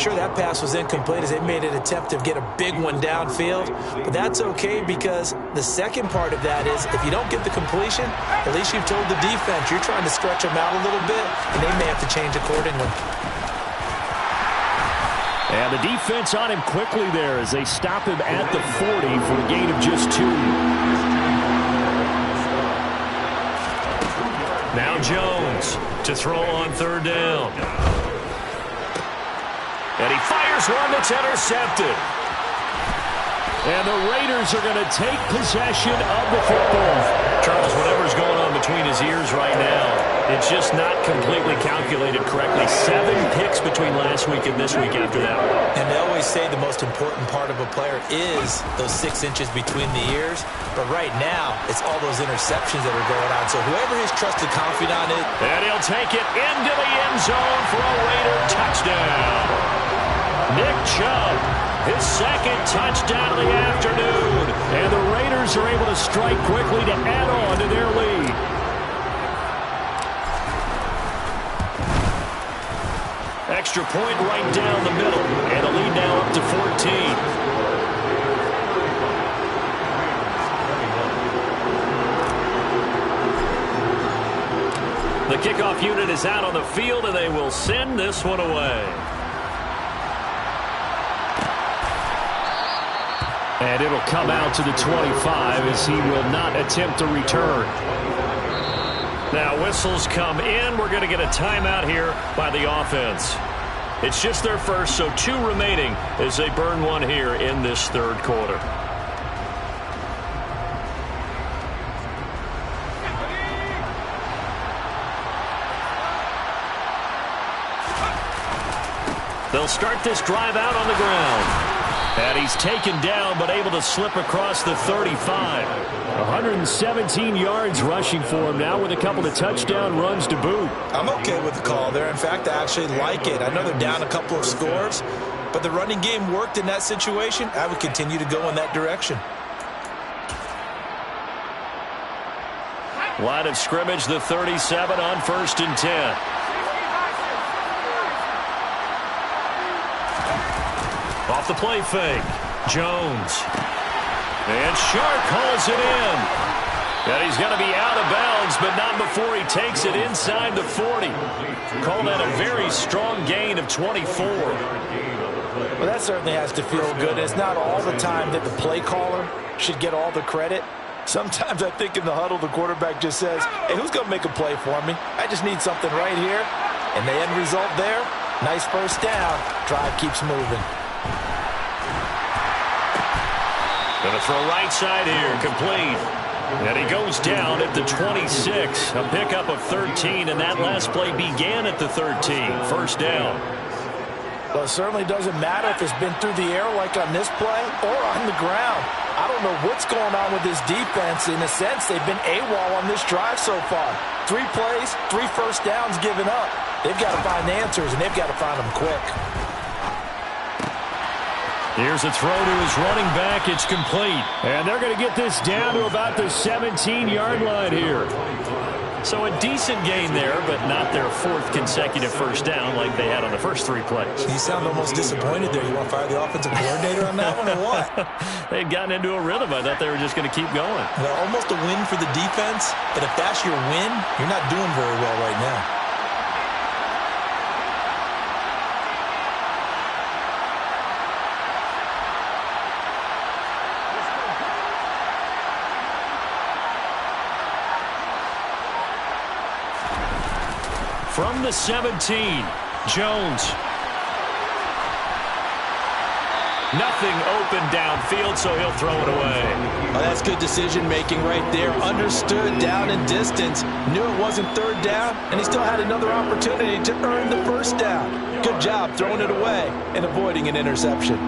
Speaker 4: Sure, that pass was incomplete as they made an attempt to get a big one downfield. But that's okay because the second part of that is if you don't get the completion, at least you've told the defense you're trying to stretch them out a little bit, and they may have to change accordingly.
Speaker 3: And the defense on him quickly there as they stop him at the 40 for a gain of just 2. Now Jones to throw on 3rd down. And he fires one that's intercepted. And the Raiders are going to take possession of the football. Charles, whatever's going on between his ears right now, it's just not completely calculated correctly. 7 picks between last week and this week after that.
Speaker 4: And they always say the most important part of a player is those 6 inches between the ears. But right now, it's all those interceptions that are going on. So whoever his trusted confidant is.
Speaker 3: And he'll take it into the end zone for a Raider touchdown. Nick Chubb, his 2nd touchdown of the afternoon. And the Raiders are able to strike quickly to add on to their lead. Extra point right down the middle. And the lead now up to 14. The kickoff unit is out on the field, and they will send this one away. And it'll come out to the 25 as he will not attempt to return. Now whistles come in. We're going to get a timeout here by the offense. It's just their first, so 2 remaining as they burn one here in this 3rd quarter. They'll start this drive out on the ground. And he's taken down, but able to slip across the 35. 117 yards rushing for him now with a couple of touchdown runs to boot.
Speaker 4: I'm okay with the call there. In fact, I actually like it. I know they're down a couple of scores, but the running game worked in that situation. I would continue to go in that direction.
Speaker 3: Line of scrimmage, the 37 on 1st and 10. Off the play fake. Jones. And Shark hauls it in. And he's going to be out of bounds, but not before he takes it inside the 40. Call that a very strong gain of 24.
Speaker 4: Well, that certainly has to feel good. It's not all the time that the play caller should get all the credit. Sometimes I think in the huddle, the quarterback just says, hey, who's going to make a play for me? I just need something right here. And the end result there, nice first down. Drive keeps moving.
Speaker 3: Going to throw right side here, complete. And he goes down at the 26. A pickup of 13, and that last play began at the 13. First down.
Speaker 4: Well, it certainly doesn't matter if it's been through the air like on this play or on the ground. I don't know what's going on with this defense. In a sense, they've been AWOL on this drive so far. 3 plays, 3 first downs given up. They've got to find answers, and they've got to find them quick.
Speaker 3: Here's a throw to his running back. It's complete. And they're going to get this down to about the 17-yard line here. So a decent gain there, but not their 4th consecutive first down like they had on the first 3 plays.
Speaker 6: You sound almost disappointed there. You want to fire the offensive coordinator on that one or what?
Speaker 3: They'd gotten into a rhythm. I thought they were just going to keep going.
Speaker 6: Well, almost a win for the defense, but if that's your win, you're not doing very well right now.
Speaker 3: From the 17, Jones. Nothing open downfield, so he'll throw it away.
Speaker 6: Oh, that's good decision-making right there. Understood down and distance. Knew it wasn't 3rd down, and he still had another opportunity to earn the first down. Good job throwing it away and avoiding an interception.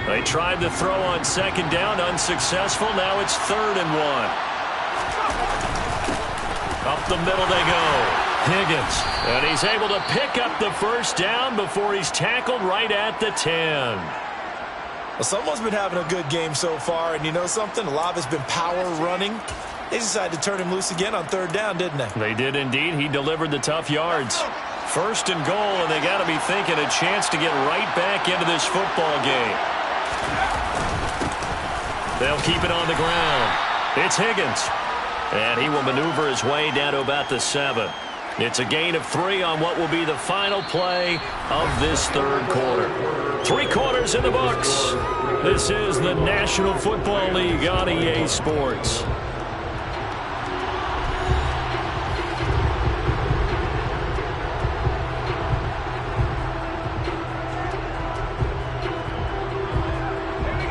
Speaker 3: They tried to throw on 2nd down, unsuccessful. Now it's 3rd and 1. Up the middle they go. Higgins, and he's able to pick up the first down before he's tackled right at the 10.
Speaker 6: Well, someone's been having a good game so far, and you know something? A lot of it's been power running. They decided to turn him loose again on 3rd down, didn't they?
Speaker 3: They did indeed. He delivered the tough yards. 1st and goal, and they got to be thinking a chance to get right back into this football game. They'll keep it on the ground. It's Higgins. And he will maneuver his way down to about the 7. It's a gain of 3 on what will be the final play of this 3rd quarter. 3 quarters in the books. This is the National Football League on EA Sports.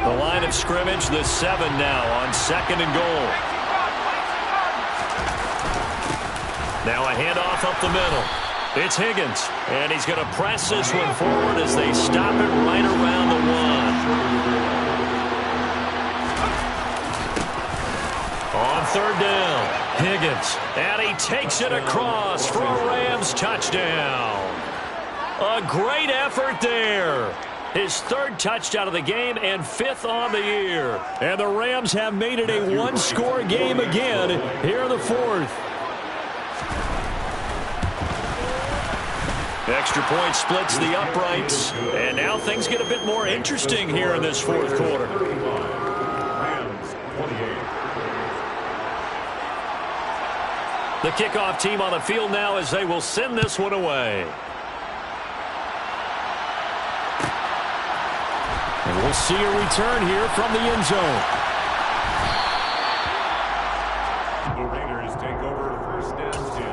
Speaker 3: The line of scrimmage, the 7 now on 2nd and goal. Now a handoff up the middle. It's Higgins, and he's going to press this one forward as they stop it right around the 1. On 3rd down, Higgins, and he takes it across for a Rams touchdown. A great effort there. His 3rd touchdown of the game and 5th on the year. And the Rams have made it a 1-score game again here in the 4th. Extra point splits the uprights. And now things get a bit more interesting here in this 4th quarter. The kickoff team on the field now as they will send this one away. And we'll see a return here from the end zone.
Speaker 5: The Raiders take over 1st and 10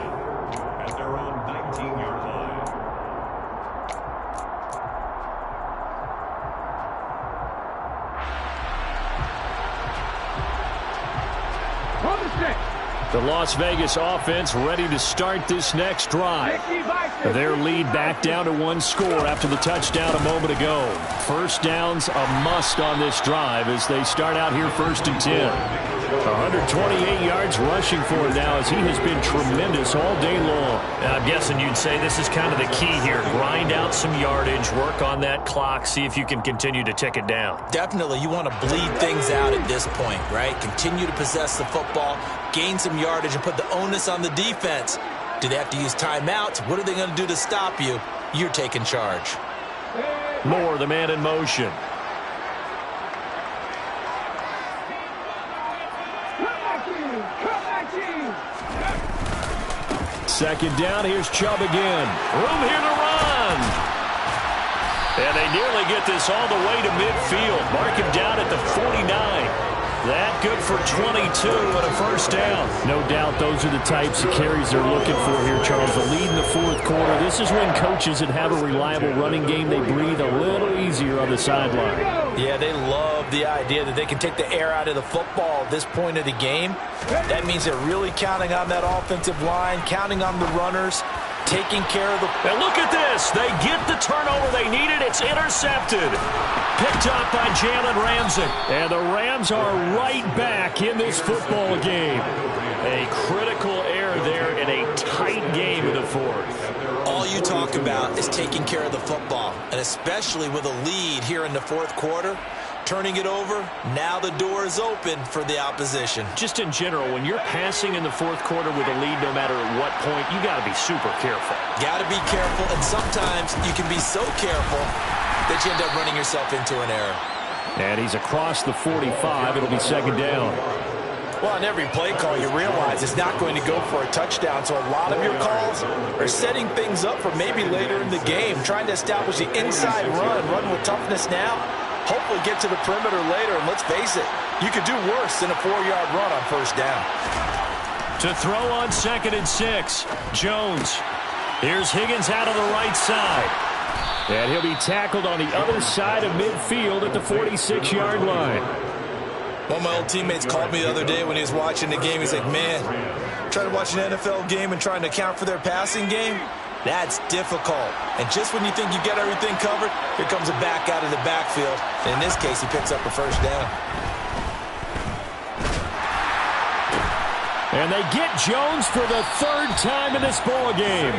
Speaker 5: at their own 19-yard line.
Speaker 3: The Las Vegas offense ready to start this next drive. Their lead back down to 1 score after the touchdown a moment ago. First down's a must on this drive as they start out here 1st and 10. 128 yards rushing for him now as he has been tremendous all day long.
Speaker 7: I'm guessing you'd say this is kind of the key here. Grind out some yardage, work on that clock, see if you can continue to tick it down.
Speaker 6: Definitely, you want to bleed things out at this point, right? Continue to possess the football, gain some yardage, and put the onus on the defense. Do they have to use timeouts? What are they going to do to stop you? You're taking charge.
Speaker 3: Moore, the man in motion. Second down, here's Chubb again. Room here to run. And they nearly get this all the way to midfield. Mark him down at the 49. That good for 22 and a first down. No doubt those are the types of carries they're looking for here, Charles. The lead in the fourth quarter. This is when coaches that have a reliable running game, they breathe a little easier on the sideline.
Speaker 6: Yeah, they love the idea that they can take the air out of the football at this point of the game. That means they're really counting on that offensive line, counting on the runners, taking care of the...
Speaker 3: And look at this. They get the turnover they needed. It's intercepted. Picked up by Jalen Ramsey. And the Rams are right back in this football game. A critical error there in a tight game in the fourth.
Speaker 6: All you talk about is taking care of the football, and especially with a lead here in the fourth quarter. Turning it over, now the door is open for the opposition.
Speaker 3: Just in general, when you're passing in the fourth quarter with a lead, no matter at what point, you got to be super careful.
Speaker 6: Got to be careful, and sometimes you can be so careful that you end up running yourself into an error.
Speaker 3: And he's across the 45. It'll be second down.
Speaker 4: Well, on every play call, you realize it's not going to go for a touchdown, so a lot of your calls are setting things up for maybe later in the game, trying to establish the inside run with toughness now. Hopefully get to the perimeter later, and let's face it, you could do worse than a 4-yard run on first down.
Speaker 3: To throw on 2nd and 6, Jones. Here's Higgins out on the right side. And he'll be tackled on the other side of midfield at the 46-yard line.
Speaker 6: One of my old teammates called me the other day when he was watching the game. He's like, man, trying to watch an NFL game and trying to account for their passing game? That's difficult. And just when you think you get everything covered, here comes a back out of the backfield. And in this case, he picks up a first down.
Speaker 3: And they get Jones for the third time in this ball game.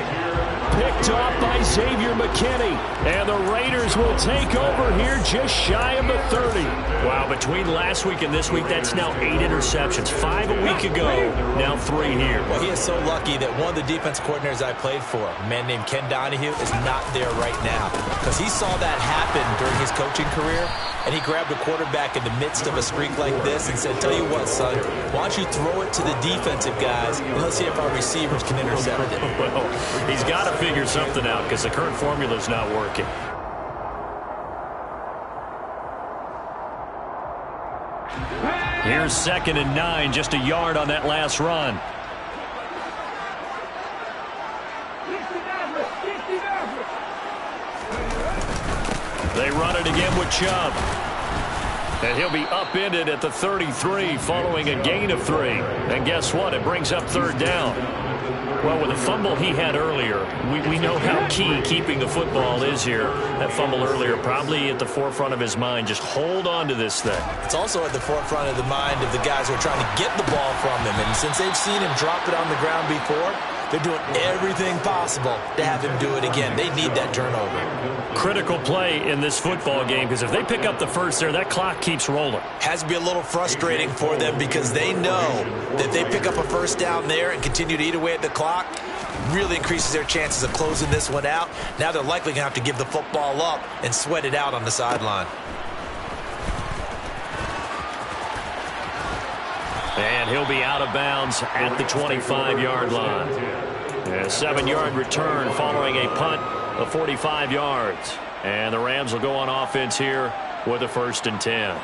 Speaker 3: Picked off by Xavier McKinney. And the Raiders will take over here just shy of the 30. Wow, between last week and this week, that's now 8 interceptions. 5 a week ago, now 3 here.
Speaker 6: Well, he is so lucky that one of the defense coordinators I played for, a man named Ken Donahue, is not there right now. Because he saw that happen during his coaching career, and he grabbed a quarterback in the midst of a streak like this and said, tell you what, son, why don't you throw it to the defensive guys, and let's see if our receivers can intercept it.
Speaker 3: Well, he's got to figure something out because the current formula is not working. Here's 2nd and 9, just a yard on that last run. They run it again with Chubb. And he'll be upended at the 33 following a gain of 3. And guess what? It brings up third down. Well, with the fumble he had earlier, we know how key keeping the football is here. That fumble earlier probably at the forefront of his mind. Just hold on to this thing.
Speaker 6: It's also at the forefront of the mind of the guys who are trying to get the ball from him. And since they've seen him drop it on the ground before, they're doing everything possible to have him do it again. They need that turnover.
Speaker 3: Critical play in this football game because if they pick up the first there, that clock keeps rolling.
Speaker 6: Has to be a little frustrating for them because they know that they pick up a first down there and continue to eat away at the clock, really increases their chances of closing this one out. Now they're likely going to have to give the football up and sweat it out on the sideline.
Speaker 3: And he'll be out of bounds at the 25-yard line. A 7-yard return following a punt of 45 yards. And the Rams will go on offense here with a 1st and 10.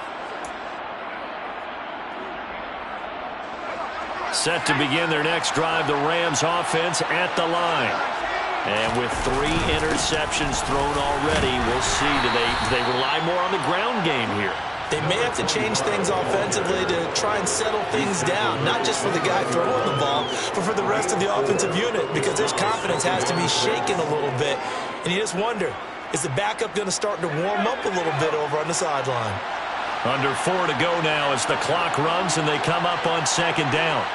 Speaker 3: Set to begin their next drive, the Rams offense at the line. And with 3 interceptions thrown already, we'll see. Do they rely more on the ground game here?
Speaker 6: They may have to change things offensively to try and settle things down, not just for the guy throwing the ball, but for the rest of the offensive unit, because their confidence has to be shaken a little bit. And you just wonder, is the backup going to start to warm up a little bit over on the sideline?
Speaker 7: Under 4 to go now as the clock runs and they come up on second down.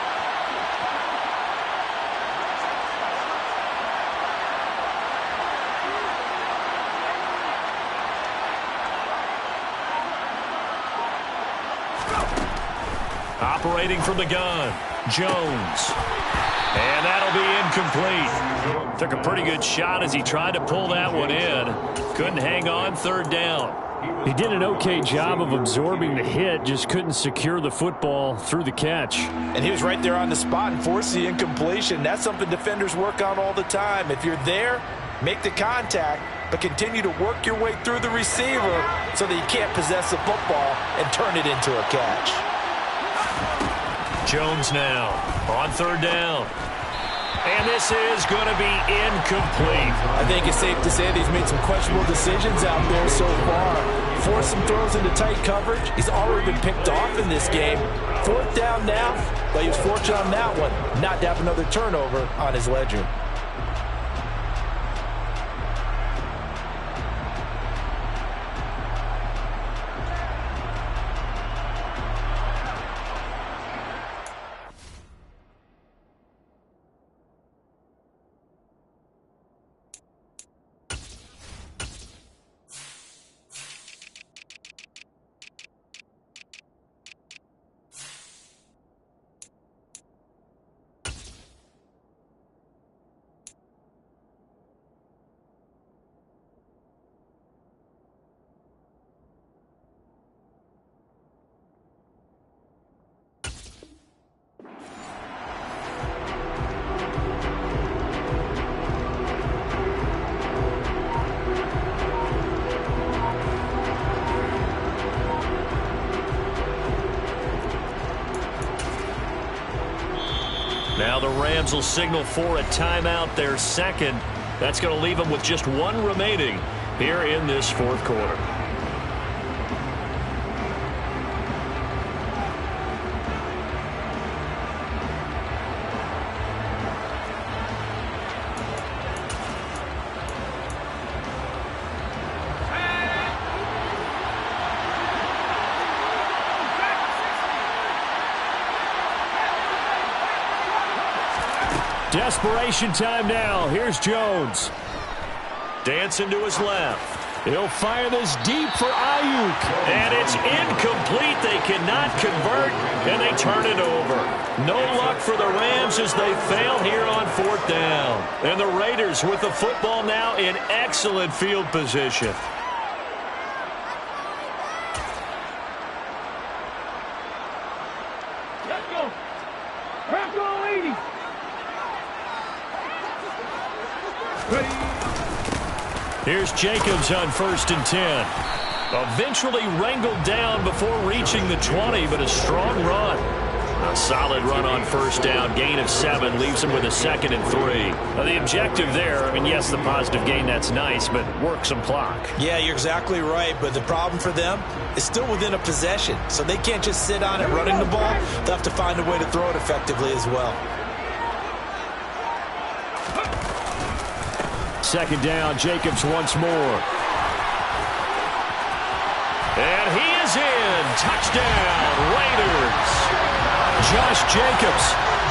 Speaker 7: Operating from the gun, Jones. And that'll be incomplete. Took a pretty good shot as he tried to pull that one in. Couldn't hang on, third down.
Speaker 3: He did an okay job of absorbing the hit, just couldn't secure the football through the catch.
Speaker 4: And he was right there on the spot and forced the incompletion. That's something defenders work on all the time. If you're there, make the contact, but continue to work your way through the receiver so that you can't possess the football and turn it into a catch.
Speaker 7: Jones now on third down. And this is going to be incomplete.
Speaker 4: I think it's safe to say that he's made some questionable decisions out there so far. Forced some throws into tight coverage. He's already been picked off in this game. Fourth down now, but he was fortunate on that one not to have another turnover on his ledger.
Speaker 7: Now the Rams will signal for a timeout, their second. That's going to leave them with just one remaining here in this fourth quarter.
Speaker 3: Desperation time now. Here's Jones.
Speaker 7: Dancing to his left.
Speaker 3: He'll fire this deep for Ayuk.
Speaker 7: And it's incomplete. They cannot convert, and they turn it over. No luck for the Rams as they fail here on fourth down. And the Raiders with the football now in excellent field position.
Speaker 3: Let's go. Let's go, ladies.
Speaker 7: Here's Jacobs on 1st and 10. Eventually wrangled down before reaching the 20, but a strong run. A solid run on first down. Gain of 7 leaves him with a 2nd and 3. Now the objective there, I mean, yes, the positive gain, that's nice, but work some clock.
Speaker 4: Yeah, you're exactly right, but the problem for them is still within a possession, so they can't just sit on it running the ball. They'll have to find a way to throw it effectively as well.
Speaker 3: Second down, Jacobs once more.
Speaker 7: And he is in. Touchdown, Raiders.
Speaker 3: Josh Jacobs,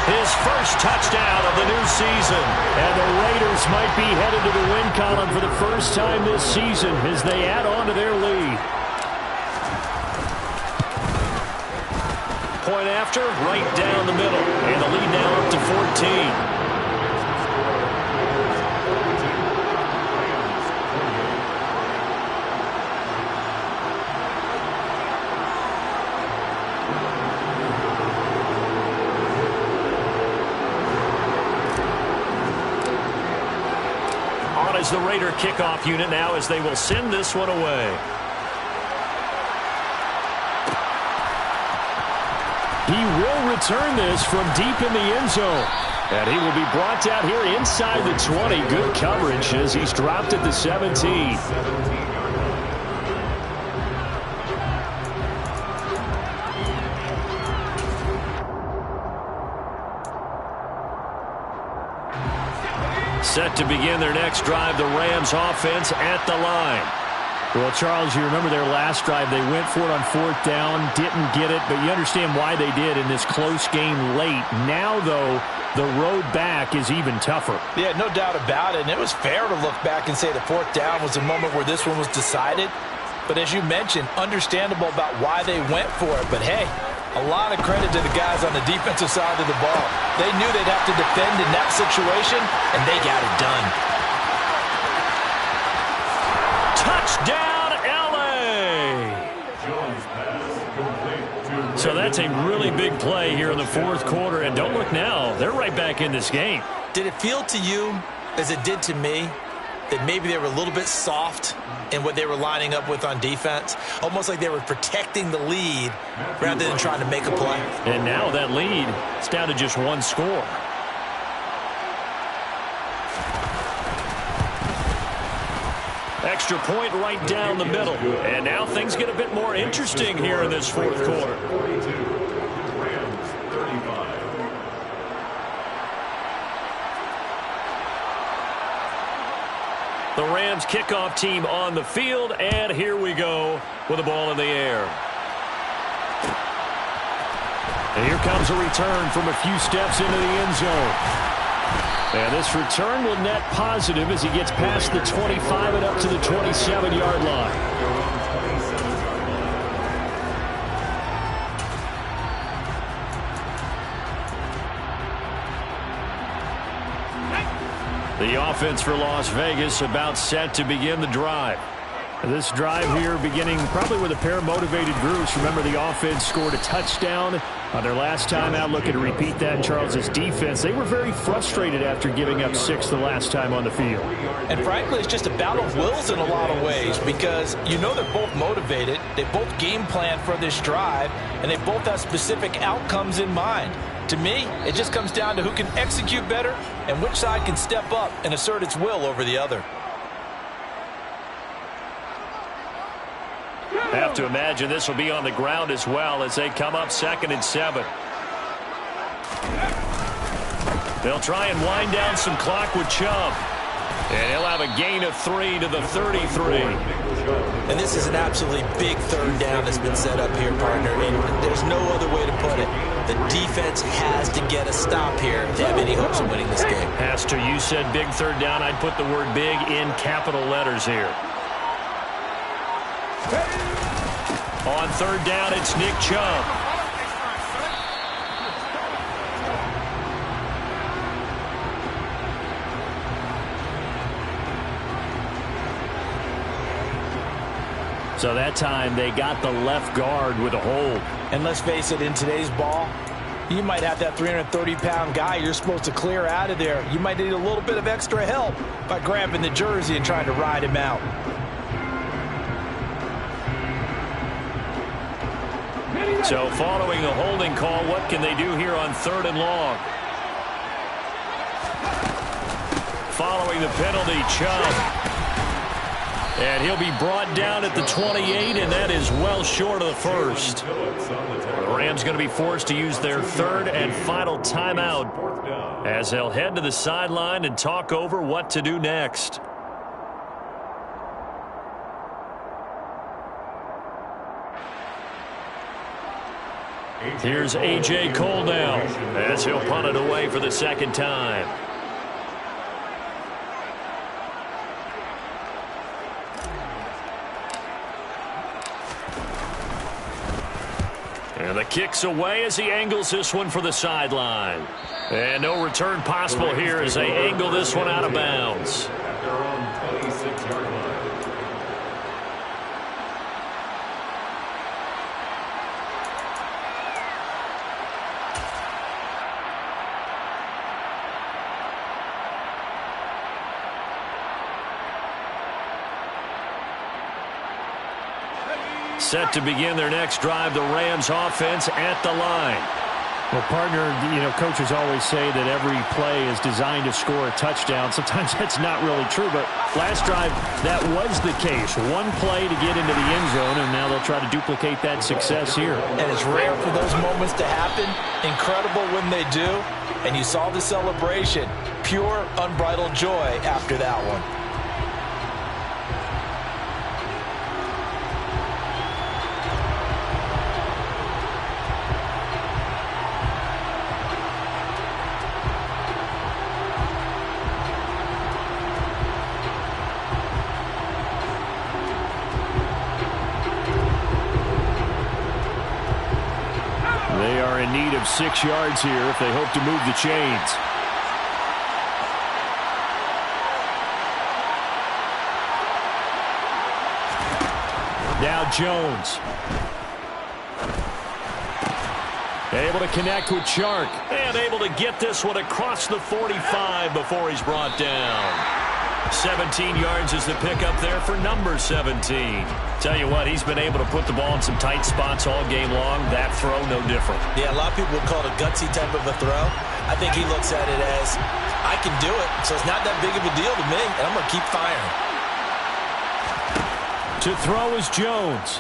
Speaker 7: his first touchdown of the new season.
Speaker 3: And the Raiders might be headed to the win column for the first time this season as they add on to their lead.
Speaker 7: Point after, right down the middle. And the lead now up to 14. Is the Raider kickoff unit now as they will send this one away.
Speaker 3: He will return this from deep in the end zone. And he will be brought down here inside the 20. Good coverage as he's dropped at the 17.
Speaker 7: Set to begin their next drive, the Rams offense at the line.
Speaker 3: Well, Charles, you remember their last drive. They went for it on 4th down, didn't get it, but you understand why they did in this close game late. Now, though, the road back is even tougher.
Speaker 6: Yeah, no doubt about it. And it was fair to look back and say the 4th down was a moment where this one was decided. But as you mentioned, understandable about why they went for it. But, hey, a lot of credit to the guys on the defensive side of the ball. They knew they'd have to defend in that situation, and they got it done.
Speaker 3: Touchdown, L.A. So that's a really big play here in the 4th quarter. And don't look now. They're right back in this game.
Speaker 6: Did it feel to you, as it did to me, that maybe they were a little bit soft in what they were lining up with on defense? Almost like they were protecting the lead rather than trying to make a play.
Speaker 3: And now that lead is down to just one score. Extra point right down the middle. And now things get a bit more interesting here in this 4th quarter.
Speaker 5: 42, Rams 35.
Speaker 3: The Rams kickoff team on the field, and here we go with the ball in the air. And here comes a return from a few steps into the end zone. And this return will net positive as he gets past the 25 and up to the 27-yard line. The offense for Las Vegas about set to begin the drive. This drive here beginning probably with a pair of motivated groups. Remember, the offense scored a touchdown on their last time out. Looking to repeat that in Charles's defense. They were very frustrated after giving up 6 the last time on the field.
Speaker 6: And frankly, it's just a battle of wills in a lot of ways because you know they're both motivated. They both game plan for this drive, and they both have specific outcomes in mind. To me, it just comes down to who can execute better and which side can step up and assert its will over the other.
Speaker 3: I have to imagine this will be on the ground as well as they come up 2nd and 7. They'll try and wind down some clock with Chubb. And he'll have a gain of 3 to the 33.
Speaker 6: And this is an absolutely big 3rd down that's been set up here, partner. And there's no other way to put it. The defense has to get a stop here to have any hopes of winning this game.
Speaker 3: Pastor, you said big 3rd down. I'd put the word big in capital letters here. On 3rd down, it's Nick Chubb. So that time they got the left guard with a hold.
Speaker 6: And let's face it, in today's ball, you might have that 330-pound guy you're supposed to clear out of there. You might need a little bit of extra help by grabbing the jersey and trying to ride him out.
Speaker 3: So following the holding call, what can they do here on 3rd and long? Following the penalty, Chubb. And he'll be brought down at the 28, and that is well short of the first. The Rams going to be forced to use their 3rd and final timeout as they'll head to the sideline and talk over what to do next. Here's A.J. Cole now as he'll punt it away for the 2nd time. And the kick's away as he angles this one for the sideline. And no return possible here as they angle this one out of bounds.
Speaker 5: At their own 26-yard line.
Speaker 3: Set to begin their next drive, the Rams offense at the line. Well, partner, you know, coaches always say that every play is designed to score a touchdown. Sometimes that's not really true, but last drive, that was the case. One play to get into the end zone, and now they'll try to duplicate that success here.
Speaker 6: And it's rare for those moments to happen. Incredible when they do. And you saw the celebration. Pure, unbridled joy after that one.
Speaker 3: They are in need of 6 yards here if they hope to move the chains. Now Jones. Able to connect with Chark.
Speaker 7: And able to get this one across the 45 before he's brought down. 17 yards is the pickup there for number 17. Tell you what, he's been able to put the ball in some tight spots all game long. That throw, no different.
Speaker 6: Yeah, a lot of people would call it a gutsy type of a throw. I think he looks at it as, I can do it, so it's not that big of a deal to me, and I'm going to keep firing.
Speaker 3: To throw is Jones.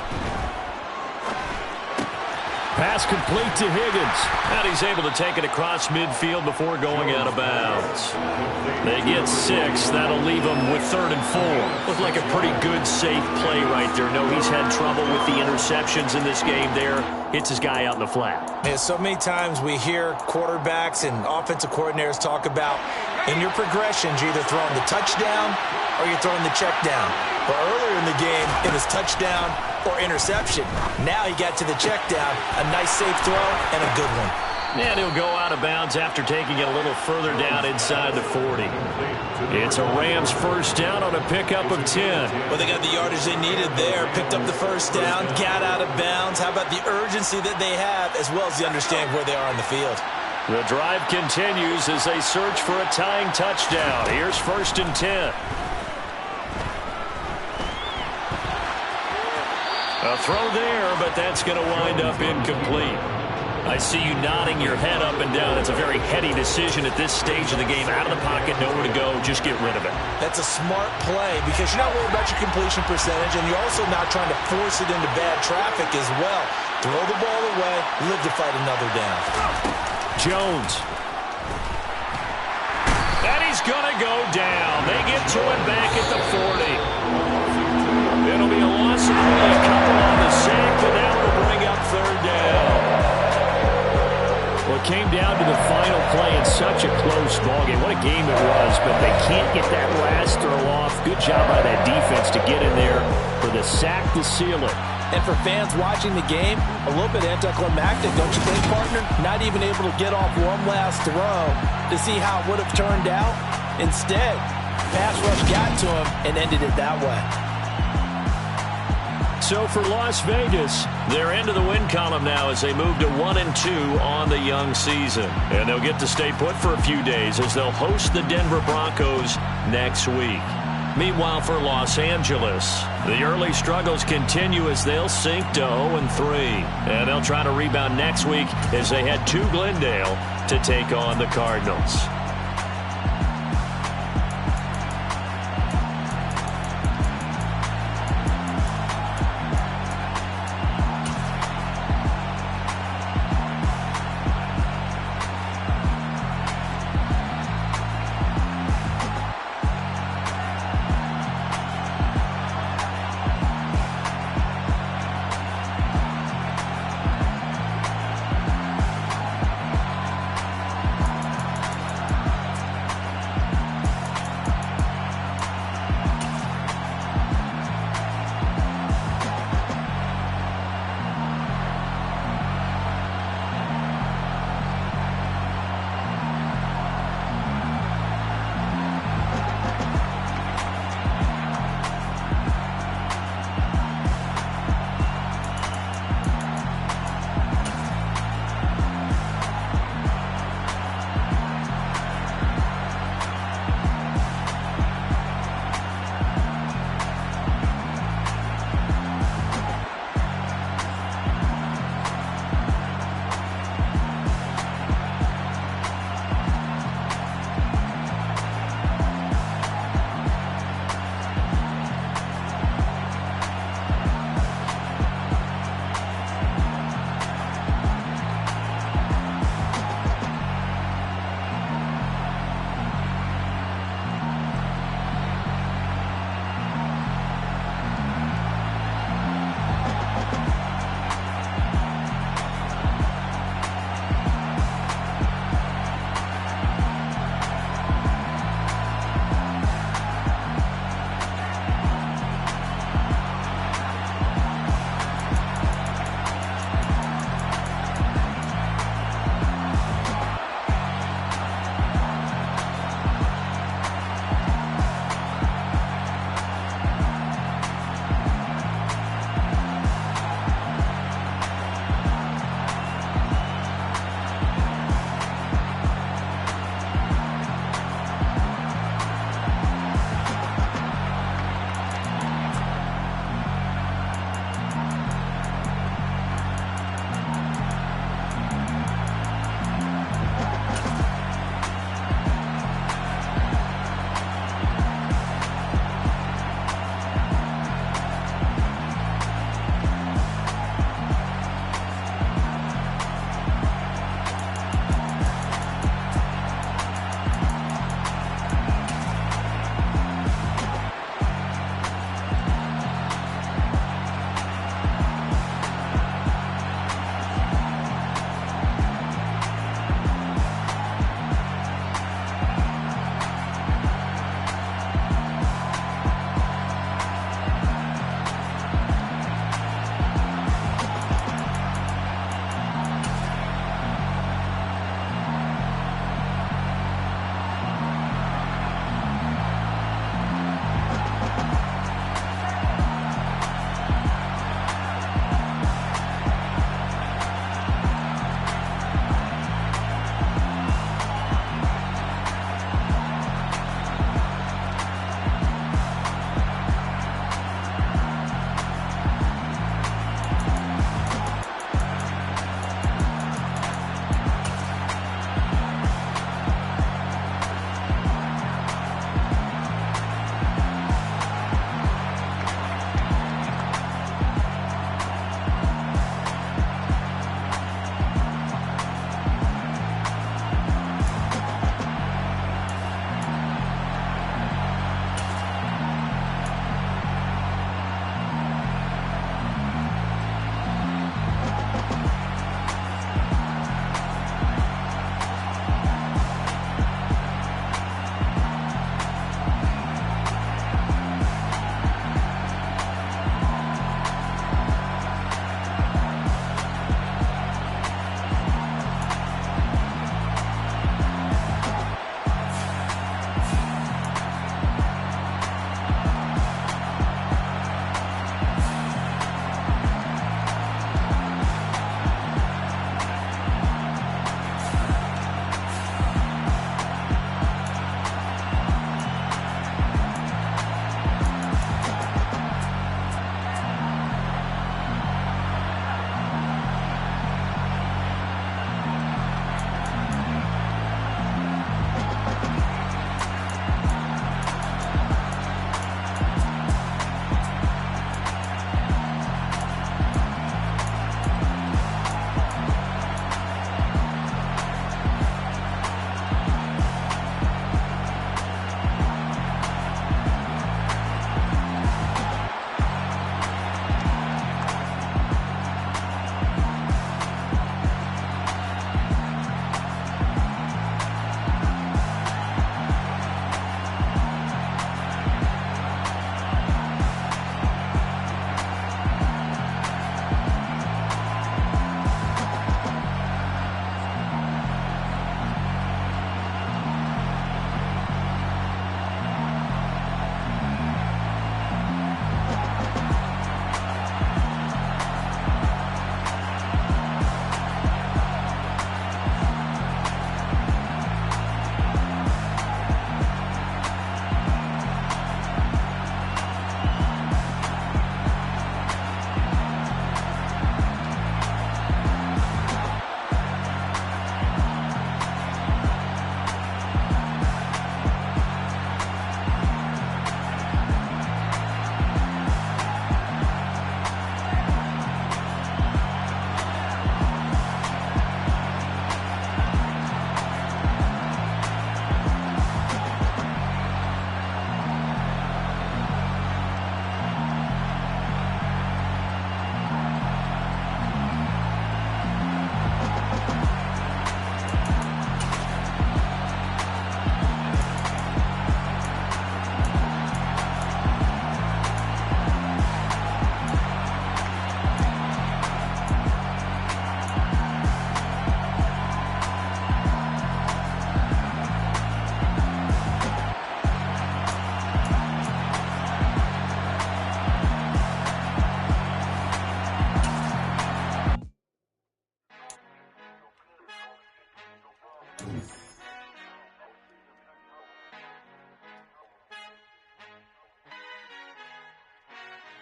Speaker 3: Pass complete to Higgins.
Speaker 7: And he's able to take it across midfield before going out of bounds. They get 6. That'll leave them with 3rd and 4. Looked like a pretty good, safe play right there. No, he's had trouble with the interceptions in this game there. Hits his guy out in the flat.
Speaker 6: And so many times we hear quarterbacks and offensive coordinators talk about in your progressions, you're either throwing the touchdown or you're throwing the check down. But earlier in the game, it was touchdown or interception. Now he got to the check down, a nice safe throw, and a good one.
Speaker 7: And he'll go out of bounds after taking it a little further down inside the 40. It's a Rams first down on a pickup of 10.
Speaker 6: Well, they got the yardage they needed there, picked up the first down, got out of bounds. How about the urgency that they have, as well as the understanding where they are on the field?
Speaker 7: The drive continues as they search for a tying touchdown. Here's 1st and 10. A throw there, but that's going to wind up incomplete. I see you nodding your head up and down. It's a very heady decision at this stage of the game. Out of the pocket, nowhere to go. Just get rid of it.
Speaker 6: That's a smart play because you're not worried about your completion percentage, and you're also not trying to force it into bad traffic as well. Throw the ball away, live to fight another down.
Speaker 3: Jones.
Speaker 7: And he's going to go down. They get to him back at the 40. It'll be a loss of only a couple on the sack, but that will bring up 3rd down.
Speaker 3: Well, it came down to the final play in such a close ballgame. What a game it was, but they can't get that last throw off. Good job by that defense to get in there for the sack to seal it.
Speaker 6: And for fans watching the game, a little bit anticlimactic, don't you think, partner? Not even able to get off one last throw to see how it would have turned out. Instead, pass rush got to him and ended it that way.
Speaker 7: So for Las Vegas, they're into the win column now as they move to 1-2 on the young season. And they'll get to stay put for a few days as they'll host the Denver Broncos next week. Meanwhile, for Los Angeles, the early struggles continue as they'll sink to 0-3. And they'll try to rebound next week as they head to Glendale to take on the Cardinals.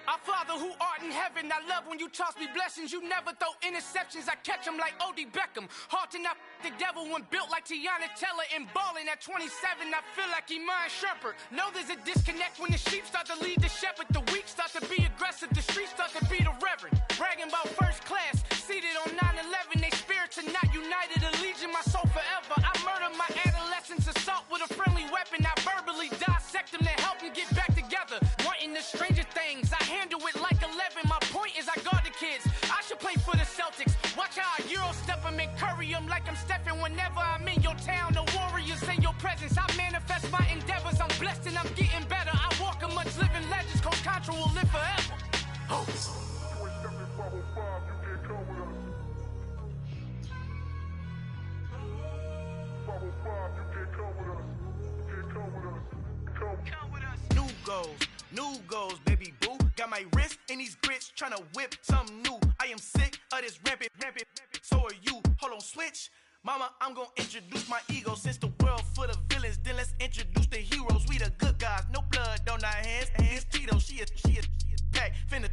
Speaker 8: Our Father who art in heaven, I love when you toss me blessings. You never throw interceptions, I catch them like O.D. Beckham. Hard to not the devil when built like Tiana Teller and balling at 27. I feel like Iman Shumpert. Know there's a disconnect when the sheep start to lead the shepherd. The weak start to be aggressive, the streets start to be the reverend. Bragging about first class, seated on 9/11. They spirits are not united, a legion, my soul forever. I murdered my adolescence, assault with a friendly weapon. I verbally dissect them to help them get back together. Wanting the stranger things, I handle it like 11. My point is I guard the kids. I should play for the Celtics. Watch how I Euro step them and curry them like I'm stepping. Whenever I'm in your town, the Warriors in your presence. I manifest my endeavors. I'm blessed and I'm getting better. I walk amongst living legends. Coach Contra will live forever. Oh. New goals, baby boo. Got my wrist in these grits, tryna whip something new. I am sick of this rampant. So are you. Hold on, switch. Mama, I'm gonna introduce my ego. Since the world full of villains, then let's introduce the heroes. We the good guys, no blood on our hands. Hands Tito, she is back. Finna,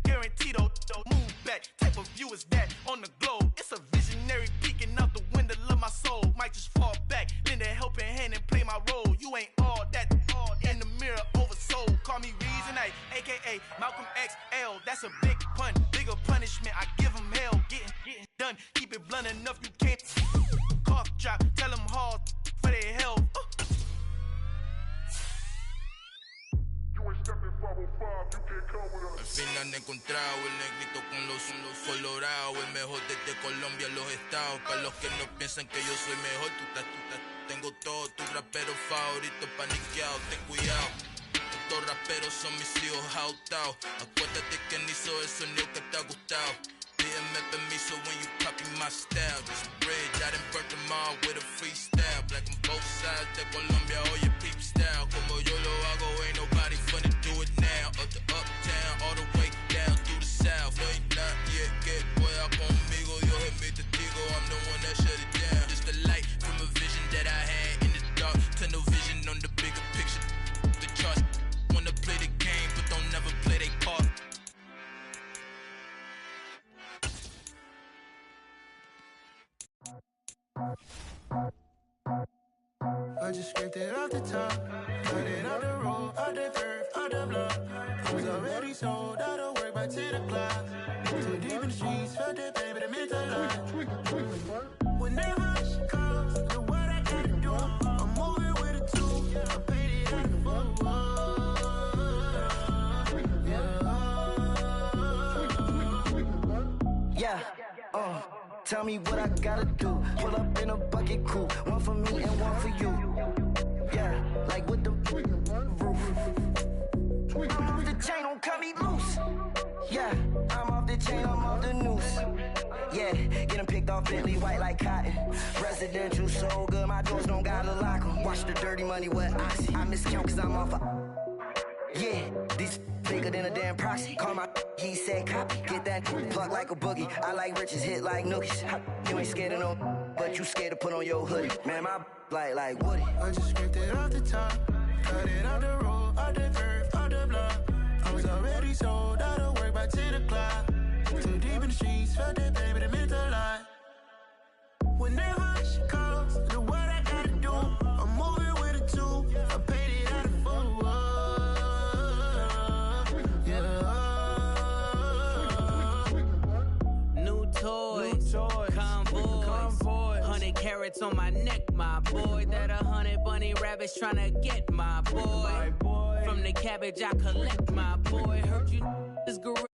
Speaker 8: guaranteed though. Move back. Type of view is that on the globe? It's a visionary peeking out the window of my soul. Might just fall back, lend a helping hand and play my role. You ain't all that. In the mirror, oversold. Call me Reason A, aka Malcolm XL. That's a big pun, bigger punishment. I give him hell. Getting done. Keep it blunt enough, you can't. Cough drop, tell them hard for their health.
Speaker 9: Al fin han encontrado el negrito con los colorados, el mejor desde Colombia, los estados. Para los que no piensan que yo soy mejor, tengo todos tus raperos favoritos paniqueados, ten cuidado. Estos raperos son mis hijos jautados. Acuérdate que ni hizo el sonido que te ha gustado. Pídeme permiso when you copy my style. This bridge, I done burnt them all with a freestyle. Black on both sides de Colombia, oye peep style. Como yo lo hago, ain't nobody finna do it now. Up to uptown, all the way down through the south. No hay nadie que pueda conmigo, Dios es mi testigo. I'm the one that shut it down. Just the light from a vision that I had in the dark. Tunnel vision on the bigger picture. The charts wanna play the game, but don't never play their part.
Speaker 1: I just scraped it off the top, cut it off the road, off the curve, off the block. I was already sold out of work by 10 o'clock. Too deep in the streets, felt that pain, but it meant a lot. When that rush comes, look what I gotta do. I'm moving with a two, I paid it out the full. Yeah. Tell me what I gotta do. Pull up in a bucket crew, one for me and one for you. Yeah, like with the roof. I'm off the chain, don't cut me loose. Yeah, I'm off the chain, I'm off the noose. Yeah, getting picked off Bentley white like cotton. Residential so good, my doors don't gotta lock 'em. Watch the dirty money with oxy. I miscount cause I'm off yeah, these bigger than a damn proxy. Call my he said copy. Get that plug like a boogie. I like riches, hit like nookies. You ain't scared of no, but you scared to put on your hoodie. Man, my like Woody. I just scraped it off the top, cut it off the road, off the curve, off the block. I was already sold out of work by 10 o'clock. Too deep in the streets, felt that pain, but it meant a lot. When that rush comes, look what I gotta do. I'm moving with a two, I paid it out of full.
Speaker 10: Toys, convoy, 100 carats on my neck, my boy. That 100 bunny rabbits tryna get my boy. From the cabbage I collect, my boy. Heard you this gorilla